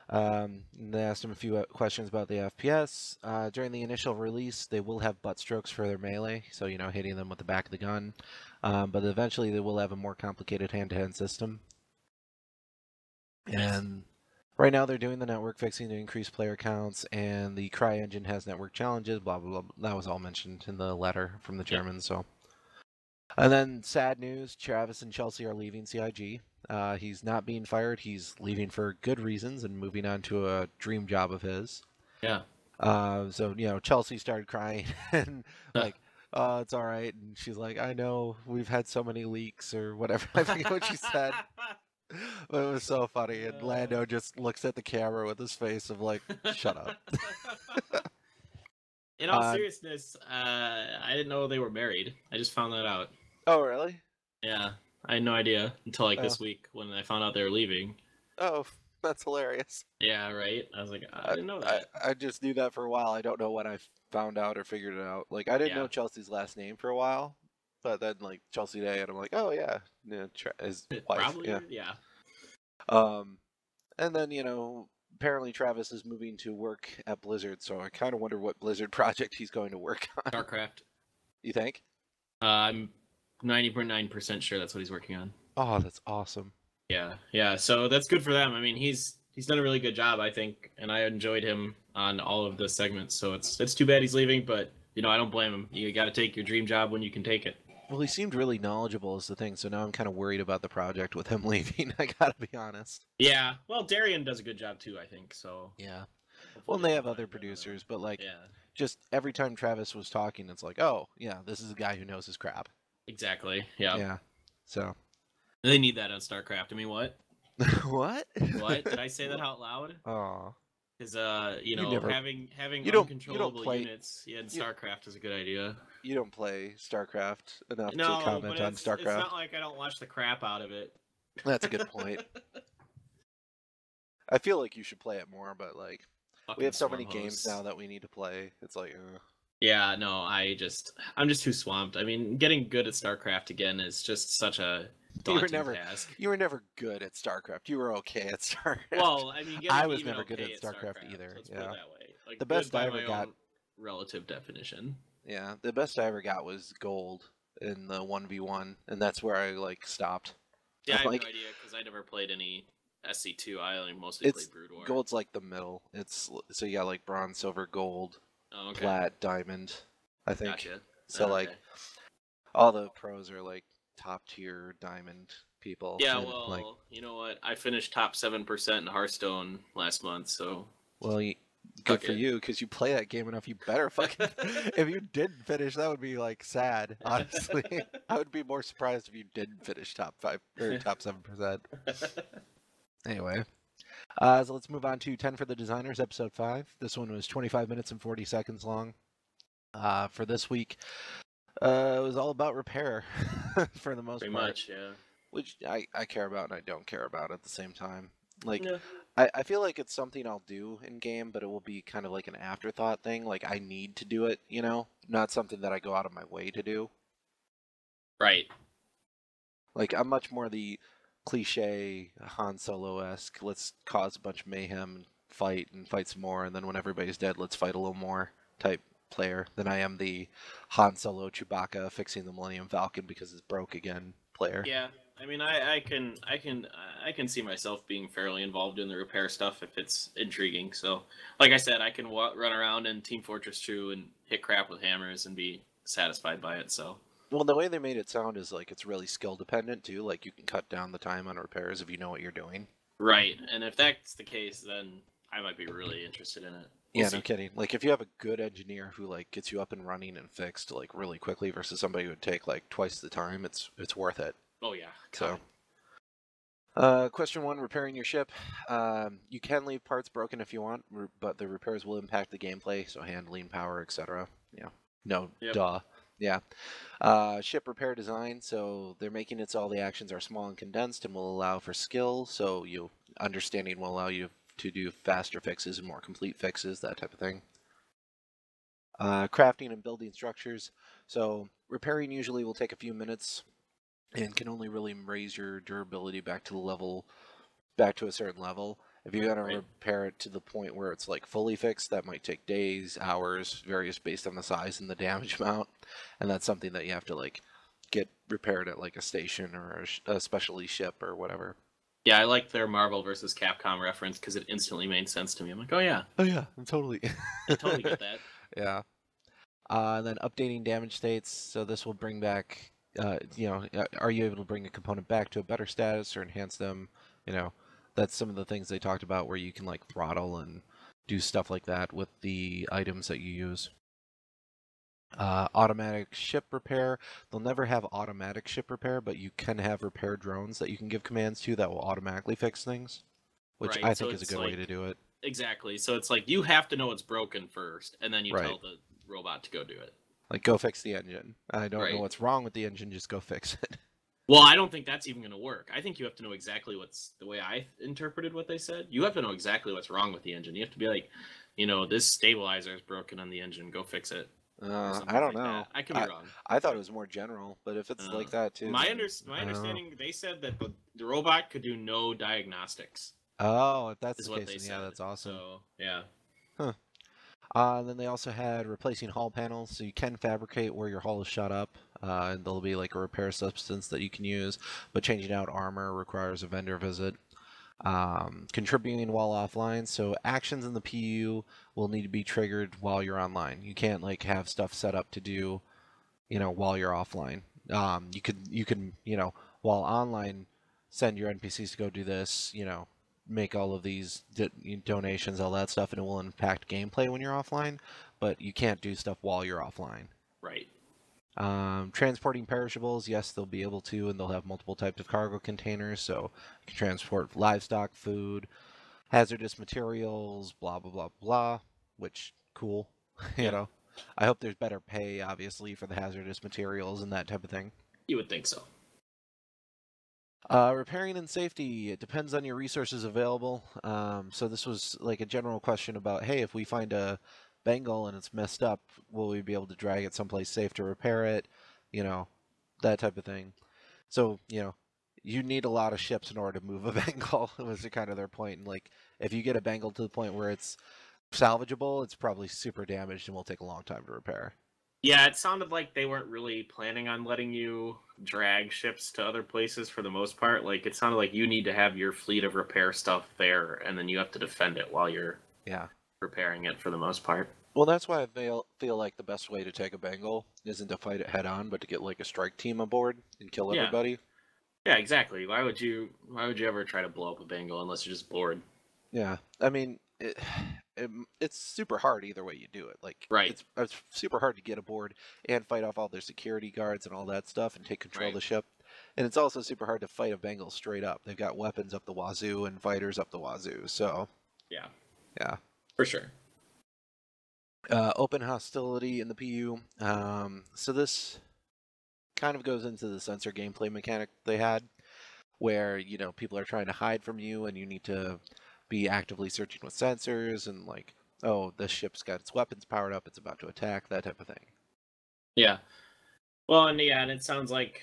They asked him a few questions about the FPS. During the initial release, they will have butt strokes for their melee, so hitting them with the back of the gun. But eventually, they will have a more complicated hand-to-hand system. Nice. And right now, they're doing the network fixing to increase player counts, and the Cry engine has network challenges. Blah blah blah. That was all mentioned in the letter from the Germans. So. And then sad news: Travis and Chelsea are leaving CIG. He's not being fired. He's leaving for good reasons and moving on to a dream job of his. Yeah. So, Chelsea started crying and like, oh, it's all right. And she's like, I know we've had so many leaks or whatever. I forget what she said. But it was so funny. And Lando just looks at the camera with his face of like, shut up. In all seriousness, I didn't know they were married. I just found that out. Oh, really? Yeah. I had no idea until this week when I found out they were leaving. Oh, that's hilarious. Yeah, right? I was like, I didn't know that. I just knew that for a while. I don't know when I found out or figured it out. Like, I didn't know Chelsea's last name for a while, but then, like, Chelsea Day, and I'm like, oh, yeah. His wife. Probably, yeah. And then, apparently Travis is moving to work at Blizzard, so I kind of wonder what Blizzard project he's going to work on. StarCraft. You think? I'm 90.9% sure that's what he's working on. Oh, that's awesome. Yeah. So that's good for them. I mean, he's done a really good job, I think, and I enjoyed him on all of the segments. So it's too bad he's leaving, but I don't blame him. You got to take your dream job when you can take it. Well, he seemed really knowledgeable is the thing, so now I'm kind of worried about the project with him leaving. I gotta be honest. Yeah. Well, Darian does a good job too, I think. So. Yeah. Well, and they have other producers, but like, just every time Travis was talking, it's like, oh, yeah, this is a guy who knows his crap. Exactly. Yeah. Yeah. So. They need that on StarCraft. I mean, what? What? What? Did I say that out loud? Oh. Because having uncontrollable units in StarCraft is a good idea. You don't play StarCraft enough to comment on StarCraft. It's not like I don't watch the crap out of it. That's a good point. I feel like you should play it more, but like we have so many games now that we need to play. It's like, Yeah, no, I'm just too swamped. I mean, getting good at StarCraft again is just such a daunting task. You were never good at StarCraft. You were okay at StarCraft. Well, I mean, I was never good at StarCraft either. Let's put it that way. Like, the best I ever got, relative definition. Yeah, the best I ever got was gold in the 1v1, and that's where I like stopped. Yeah, I have no idea because I never played any SC2. I only mostly played Brood War. Gold's like the middle. So you got like bronze, silver, gold, plat, diamond. I think. Gotcha. So like, all the pros are like top tier diamond people. Yeah, well, like, you know what? I finished top 7% in Hearthstone last month, so. Well, good for you, because you play that game enough. You better fucking. If you didn't finish, that would be like sad. Honestly, I would be more surprised if you didn't finish top 5 or top 7%. Anyway, so let's move on to 10 for the Designers, episode 5. This one was 25 minutes and 40 seconds long. For this week, it was all about repair for the most part. Pretty much, yeah. Which I care about and I don't care about at the same time. Like, yeah. I feel like it's something I'll do in game, but it will be kind of like an afterthought thing. Like, I need to do it, you know? Not something that I go out of my way to do. Right. Like, I'm much more the cliche Han Solo-esque, let's cause a bunch of mayhem and fight some more, and then when everybody's dead, let's fight a little more type player than I am the Han Solo Chewbacca fixing the Millennium Falcon because it's broke again player. Yeah. I mean, I can see myself being fairly involved in the repair stuff if it's intriguing. So, like I said, I can run around in Team Fortress 2 and hit crap with hammers and be satisfied by it. So, well, the way they made it sound is like it's really skill dependent too. Like you can cut down the time on repairs if you know what you're doing. Right, and if that's the case, then I might be really interested in it. Yeah, no kidding. Like if you have a good engineer who like gets you up and running and fixed like really quickly versus somebody who would take like twice the time, it's worth it. Oh, yeah. So, question 1, repairing your ship. You can leave parts broken if you want, but the repairs will impact the gameplay, so handling, power, etc. Yeah. No, duh. Yeah. Ship repair design, so they're making it so all the actions are small and condensed and will allow for skill, so understanding will allow you to do faster fixes and more complete fixes, that type of thing. Crafting and building structures. So, repairing usually will take a few minutes and can only really raise your durability back to a certain level. If you're gonna repair it to the point where it's like fully fixed, that might take days, hours, various based on the size and the damage amount, and that's something that you have to like get repaired at like a station or a specialty ship or whatever. Yeah, I like their Marvel versus Capcom reference because it instantly made sense to me. I'm like, oh yeah, totally, I totally get that. Yeah. And then updating damage states. So this will bring back. Are you able to bring a component back to a better status or enhance them? That's some of the things they talked about where you can like throttle and do stuff like that with the items that you use. Automatic ship repair. They'll never have automatic ship repair, but you can have repair drones that you can give commands to that will automatically fix things, which I think is a good way to do it. Exactly. So it's like you have to know it's broken first, and then you tell the robot to go do it. Like, go fix the engine. I don't know what's wrong with the engine, just go fix it. Well, I don't think that's even going to work. I think you have to know exactly the way I interpreted what they said. You have to know exactly what's wrong with the engine. You have to be like, this stabilizer is broken on the engine, go fix it. I don't know. I could be wrong. I thought it was more general, but if it's like that too. My understanding, they said that the robot could do no diagnostics. Oh, if that's the case, then yeah, that's awesome. So, yeah. Huh. Then they also had replacing hull panels, so you can fabricate where your hull is shut up, and there'll be like a repair substance that you can use, but changing out armor requires a vendor visit. Contributing while offline, so actions in the PU will need to be triggered while you're online. You can't like have stuff set up to do, while you're offline. You can while online, send your NPCs to go do this, make all of these donations, all that stuff, and it will impact gameplay when you're offline, but you can't do stuff while you're offline. Right. Transporting perishables, yes, they'll be able to, and they'll have multiple types of cargo containers, so you can transport livestock, food, hazardous materials, blah, blah, blah, blah, which, cool, I hope there's better pay, obviously, for the hazardous materials and that type of thing. You would think so. Repairing and safety, it depends on your resources available. So this was like a general question about, hey, if we find a Bengal and it's messed up, will we be able to drag it someplace safe to repair it? That type of thing. So, you need a lot of ships in order to move a Bengal, was kind of their point. And like, if you get a Bengal to the point where it's salvageable, it's probably super damaged and will take a long time to repair. Yeah, it sounded like they weren't really planning on letting you drag ships to other places for the most part. Like, it sounded like you need to have your fleet of repair stuff there, and then you have to defend it while you're repairing it for the most part. Well, that's why I feel like the best way to take a Bengal isn't to fight it head on, but to get like a strike team aboard and kill everybody. Yeah, exactly. Why would you ever try to blow up a Bengal unless you're just bored? Yeah, I mean, it's super hard either way you do it. Like, it's super hard to get aboard and fight off all their security guards and all that stuff and take control of the ship. And it's also super hard to fight a Bengal straight up. They've got weapons up the wazoo and fighters up the wazoo. So yeah, for sure. Open hostility in the PU. So this kind of goes into the sensor gameplay mechanic they had, where people are trying to hide from you, and you need to be actively searching with sensors, and like, oh, this ship's got its weapons powered up, it's about to attack, that type of thing. Yeah. Well, and it sounds like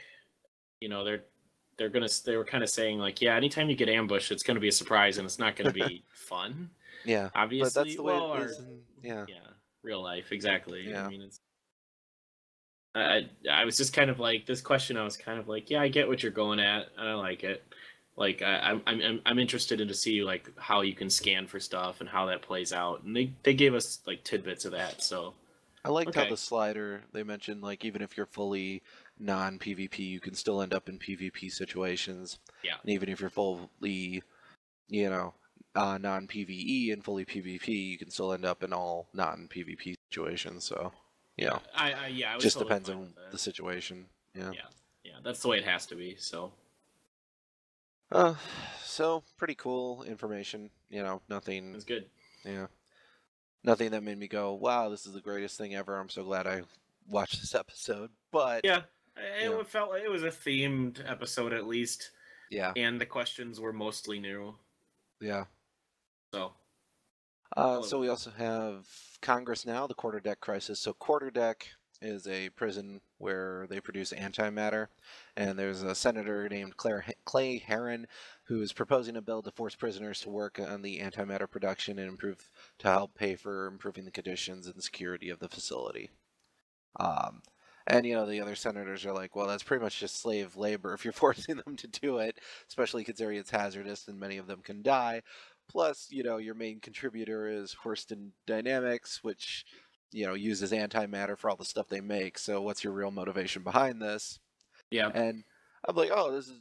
they were kind of saying like, yeah, anytime you get ambushed, it's going to be a surprise, and it's not going to be fun. Yeah, obviously. But that's the way it is. Yeah, real life, exactly. Yeah. I mean, it's. I was just kind of like this question. I was kind of like, yeah, I get what you're going at, and I like it. Like I'm interested in to see like how you can scan for stuff and how that plays out, and they gave us like tidbits of that. So I liked how the slider they mentioned, like, even if you're fully non-PvP, you can still end up in PvP situations. Yeah. And even if you're fully, non-PvE and fully PvP, you can still end up in all non-PvP situations. So, I was just totally depends on the situation. Yeah, that's the way it has to be. So, so pretty cool information. Nothing. It's good. Yeah, nothing that made me go, "Wow, this is the greatest thing ever." I'm so glad I watched this episode. But it felt like it was a themed episode at least. Yeah, and the questions were mostly new. Yeah. So. So we also have Congress now, the Quarterdeck Crisis. So Quarterdeck is a prison where they produce antimatter, and there's a senator named Clay Heron who is proposing a bill to force prisoners to work on the antimatter production and to help pay for improving the conditions and security of the facility. And the other senators are like, well, that's pretty much just slave labor if you're forcing them to do it, especially considering it's hazardous and many of them can die. Plus, your main contributor is Hurston Dynamics, which, uses antimatter for all the stuff they make. So what's your real motivation behind this? Yeah. And I'm like, oh, this is,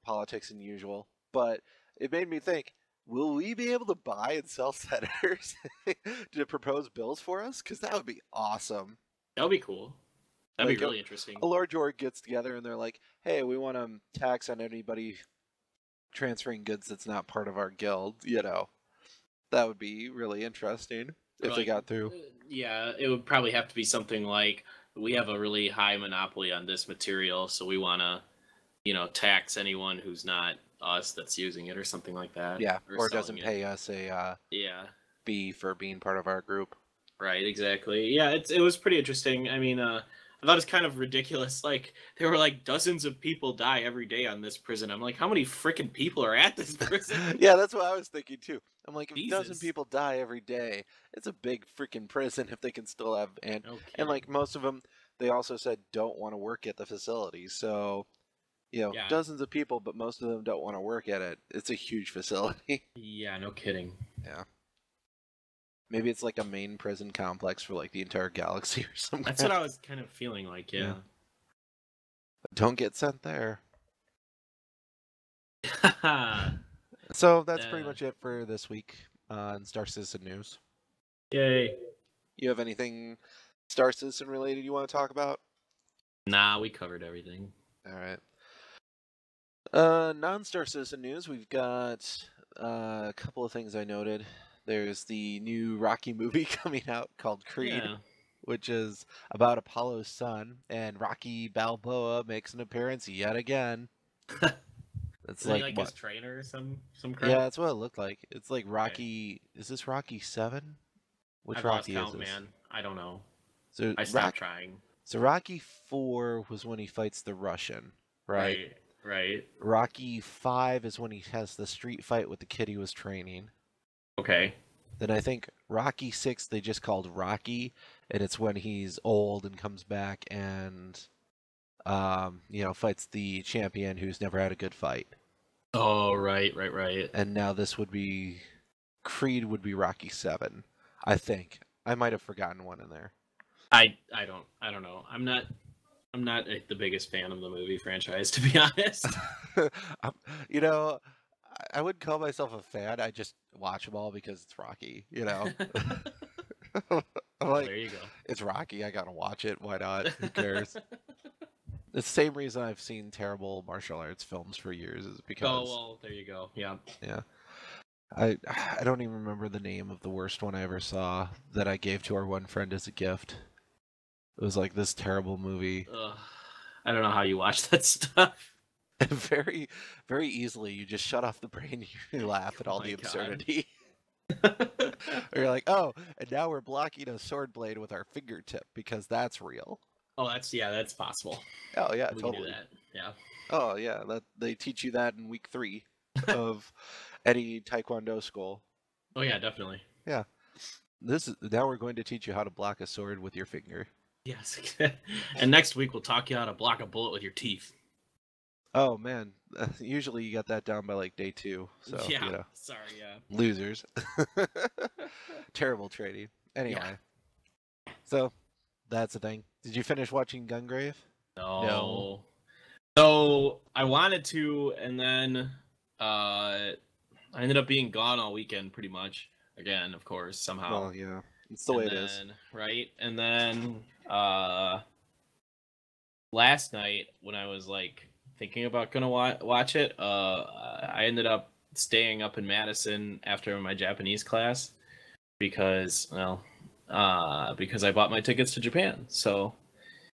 politics and usual. But it made me think, will we be able to buy and sell senators to propose bills for us? Because that would be awesome. That would be cool. That'd be really interesting. A large org gets together and they're like, hey, we want to tax on anybody transferring goods that's not part of our guild. That would be really interesting if they got through. Yeah, it would probably have to be something like, we have a really high monopoly on this material, so we want to, tax anyone who's not us that's using it, or something like that. Yeah, or doesn't pay us a fee for being part of our group. Right, exactly. Yeah, it was pretty interesting. I mean, I thought it's kind of ridiculous. Like, there were like dozens of people die every day on this prison. I'm like, how many freaking people are at this prison? Yeah, that's what I was thinking too. I'm like, if a dozen people die every day, it's a big freaking prison if they can still have and like most of them, they also said don't want to work at the facility. So, dozens of people, but most of them don't want to work at it. It's a huge facility. Yeah, no kidding. Yeah. Maybe it's like a main prison complex for like the entire galaxy or something. That's what I was kind of feeling like, yeah. But don't get sent there. So that's pretty much it for this week in Star Citizen news. Yay. You have anything Star Citizen related you want to talk about? Nah, we covered everything. All right. Non-Star Citizen news, we've got a couple of things I noted. There's the new Rocky movie coming out called Creed, which is about Apollo's son, and Rocky Balboa makes an appearance yet again. It's like his trainer or some crap? Yeah, that's what it looked like. It's like Rocky. Okay. Is this Rocky 7? Which Rocky lost count, is this? Man. I don't know. So I stopped trying. So Rocky 4 was when he fights the Russian, right? Right. Rocky 5 is when he has the street fight with the kid he was training. Okay. Then I think Rocky 6 they just called Rocky, and it's when he's old and comes back and fights the champion who's never had a good fight. Oh, right. And now this would be Creed would be Rocky 7, I think. I might have forgotten one in there. I don't know. I'm not the biggest fan of the movie franchise, to be honest. I wouldn't call myself a fan. I just watch them all because it's Rocky, I'm like, there you go. It's Rocky. I gotta watch it. Why not? Who cares? The same reason I've seen terrible martial arts films for years is because. Oh well, there you go. Yeah. Yeah. I don't even remember the name of the worst one I ever saw that I gave to our one friend as a gift. It was like this terrible movie. I don't know how you watch that stuff. Very, very easily, you just shut off the brain and you laugh at all the absurdity. Or you're like, oh, and now we're blocking a sword blade with our fingertip because that's real. Oh, that's possible. Oh yeah, we totally. Can do that. Yeah. Oh yeah, they teach you that in week 3 of any Taekwondo school. Oh yeah, definitely. Yeah. Now we're going to teach you how to block a sword with your finger. Yes. And next week we'll talk you how to block a bullet with your teeth. Oh man, usually you got that down by like day 2. So yeah. Sorry, yeah. Losers. Terrible trading. Anyway. Yeah. So that's the thing. Did you finish watching Gungrave? No. So I wanted to, and then I ended up being gone all weekend pretty much. Again, of course, somehow. Well, yeah. It's the way it is. Right? And then last night when I was like thinking about gonna watch it, I ended up staying up in Madison after my Japanese class because I bought my tickets to Japan. So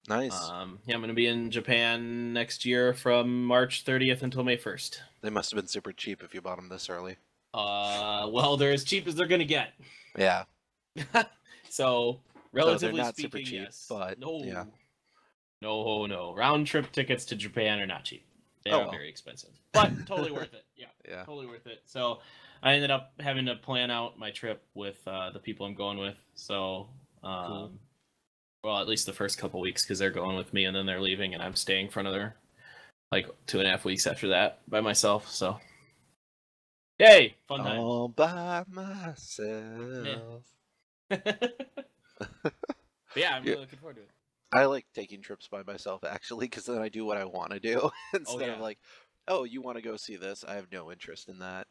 nice. I'm gonna be in Japan next year from March 30th until May 1st. They must have been super cheap if you bought them this early. Well, they're as cheap as they're gonna get. Yeah. So relatively they're not speaking, super cheap, yes. But yeah. No. Round trip tickets to Japan are not cheap. They are very expensive, but totally worth it. Yeah, totally worth it. So I ended up having to plan out my trip with the people I'm going with. So, cool. Well, at least the first couple weeks because they're going with me and then they're leaving and I'm staying for another like 2.5 weeks after that by myself. So, yay, fun time. All by myself. Yeah, I'm really looking forward to it. I like taking trips by myself, actually, because then I do what I want to do instead of like, oh, you want to go see this? I have no interest in that.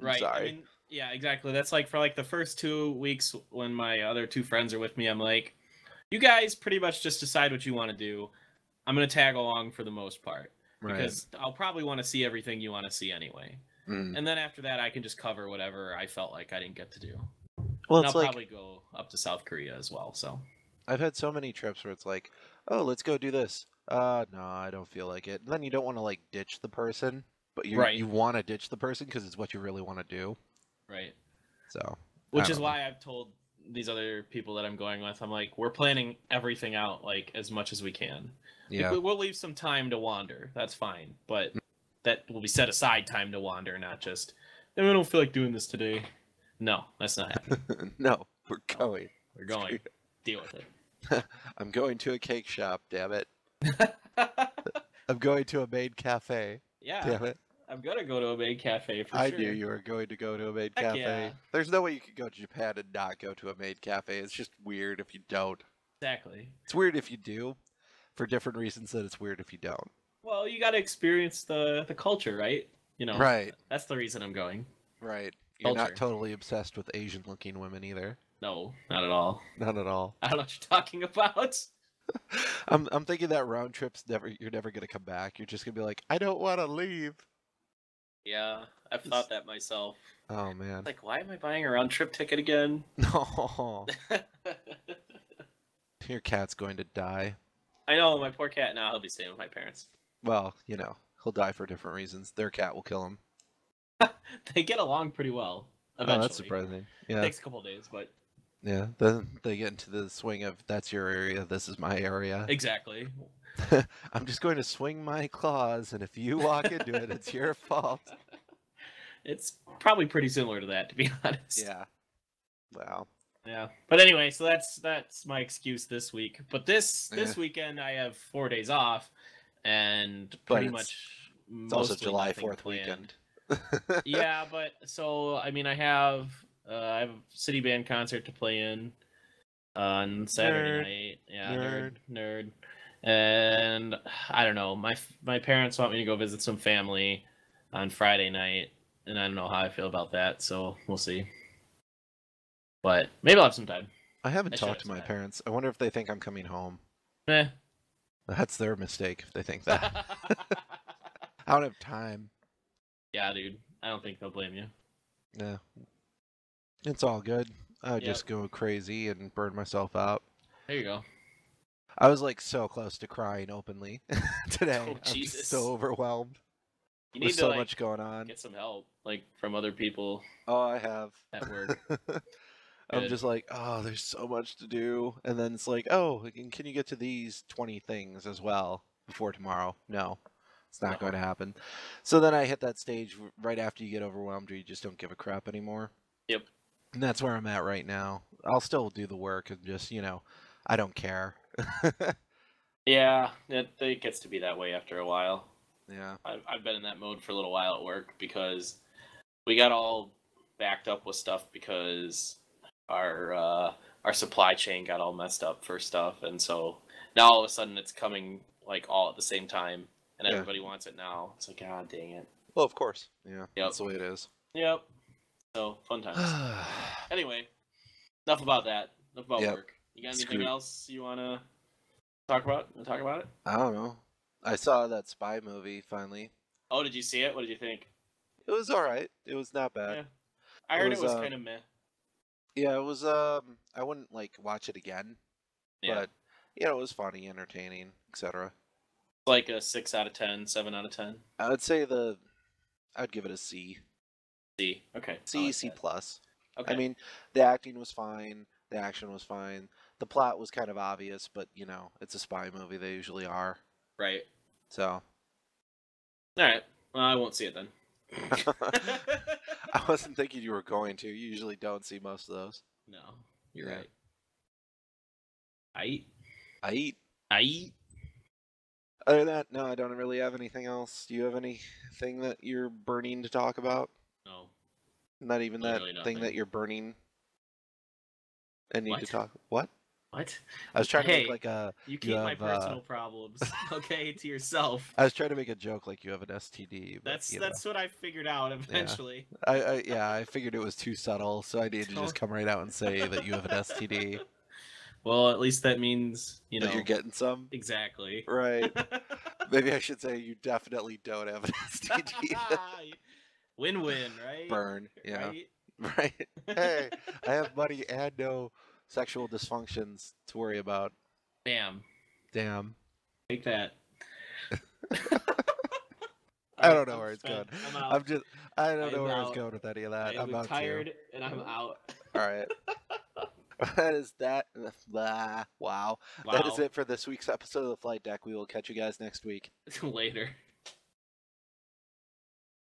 Right. Sorry. I mean, yeah, exactly. That's like for like the first 2 weeks when my other 2 friends are with me, I'm like, you guys pretty much just decide what you want to do. I'm going to tag along for the most part. Right. Because I'll probably want to see everything you want to see anyway. Mm. And then after that, I can just cover whatever I felt like I didn't get to do. Well, and I'll probably go up to South Korea as well, so... I've had so many trips where it's like, oh, let's go do this. No, I don't feel like it. And then you don't want to like ditch the person, but you want to ditch the person because it's what you really want to do. Right. So. Which is why I've told these other people that I'm going with, I'm like, we're planning everything out like as much as we can. Yeah. Like, we'll leave some time to wander. That's fine, but that will be set aside time to wander, not just. I don't feel like doing this today. No, that's not happening. No, we're going. We're going. Deal with it. I'm going to a cake shop, damn it. I'm going to a maid cafe. Yeah. Damn it. I'm going to go to a maid cafe for sure. I knew you were going to go to a maid cafe. Yeah. There's no way you could go to Japan and not go to a maid cafe. It's just weird if you don't. Exactly. It's weird if you do, for different reasons than it's weird if you don't. Well, you got to experience the culture, right? Right. That's the reason I'm going. Right. You're not totally obsessed with Asian-looking women either. No, not at all. Not at all. I don't know what you're talking about. I'm thinking that round trip's you're never gonna come back. You're just gonna be like, I don't want to leave. Yeah, I've thought that myself. Oh man. Like, why am I buying a round trip ticket again? No. Your cat's going to die. I know, my poor cat. Now he'll be staying with my parents. Well, he'll die for different reasons. Their cat will kill him. They get along pretty well. Eventually. Oh, that's surprising. Yeah. It takes a couple days, but. Yeah, then they get into the swing of that's your area, this is my area. Exactly. I'm just going to swing my claws, and if you walk into it, it's your fault. It's probably pretty similar to that, to be honest. Yeah. Wow. Yeah. But anyway, so that's my excuse this week. But this weekend I have 4 days off, and But pretty much it's also mostly July nothing 4th planned. weekend. Yeah, but so I mean, I have a city band concert to play in on Saturday night. Yeah, nerd. And I don't know. My parents want me to go visit some family on Friday night, and I don't know how I feel about that. So we'll see. But maybe I'll have some time. I haven't talked to my parents. I wonder if they think I'm coming home. Eh. That's their mistake if they think that. I don't have time. Yeah, dude. I don't think they'll blame you. Yeah. It's all good. I would just go crazy and burn myself out. There you go. I was like so close to crying openly today. Oh, I'm Jesus. so overwhelmed. You need There's so much going on. Get some help, like from other people. Oh, I have. At work. I'm just like, oh, there's so much to do. And then it's like, oh, can you get to these 20 things as well before tomorrow? No, it's not going to happen. So then I hit that stage right after you get overwhelmed where you just don't give a crap anymore. Yep. And that's where I'm at right now. I'll still do the work and just, I don't care. Yeah, it gets to be that way after a while. Yeah. I've been in that mode for a little while at work because we got all backed up with stuff because our supply chain got all messed up for stuff, and so now all of a sudden it's coming like all at the same time, and everybody wants it now. It's like, god dang it. Well, of course. Yeah. That's the way it is. Yep. So fun times. Anyway, enough about that. Enough about work. You got anything else you want to talk about? It? I don't know. I saw that spy movie finally. Oh, did you see it? What did you think? It was all right. It was not bad. Yeah. I heard it was kind of meh. Yeah, it was. I wouldn't watch it again. Yeah. But it was funny, entertaining, etc. Like a 6 out of 10, 7 out of 10. I would say I'd give it a C. C. Okay. C plus. Okay. I mean, the acting was fine. The action was fine. The plot was kind of obvious, but it's a spy movie. They usually are. Right. So. All right. Well, I won't see it then. I wasn't thinking you were going to. You usually don't see most of those. No, you're right. I eat. Other than that, no, I don't really have anything else. Do you have anything that you're burning to talk about? No. Not even that thing that you're burning and need to talk. What? What? I was trying to make You keep my personal problems, okay, to yourself. I was trying to make a joke like you have an STD. But, that's what I figured out eventually. Yeah. I figured it was too subtle, so I needed to just come right out and say that you have an STD. Well, at least that means that you're getting some. Exactly. Right. Maybe I should say you definitely don't have an STD. Win-win, right? Burn. Yeah. Right. Hey, I have money and no sexual dysfunctions to worry about. Damn. Take that. I don't know where it's going. I don't know where it's going with any of that. I'm tired and I'm out. All right. That is that. Wow. That is it for this week's episode of The Flight Deck. We will catch you guys next week. Later.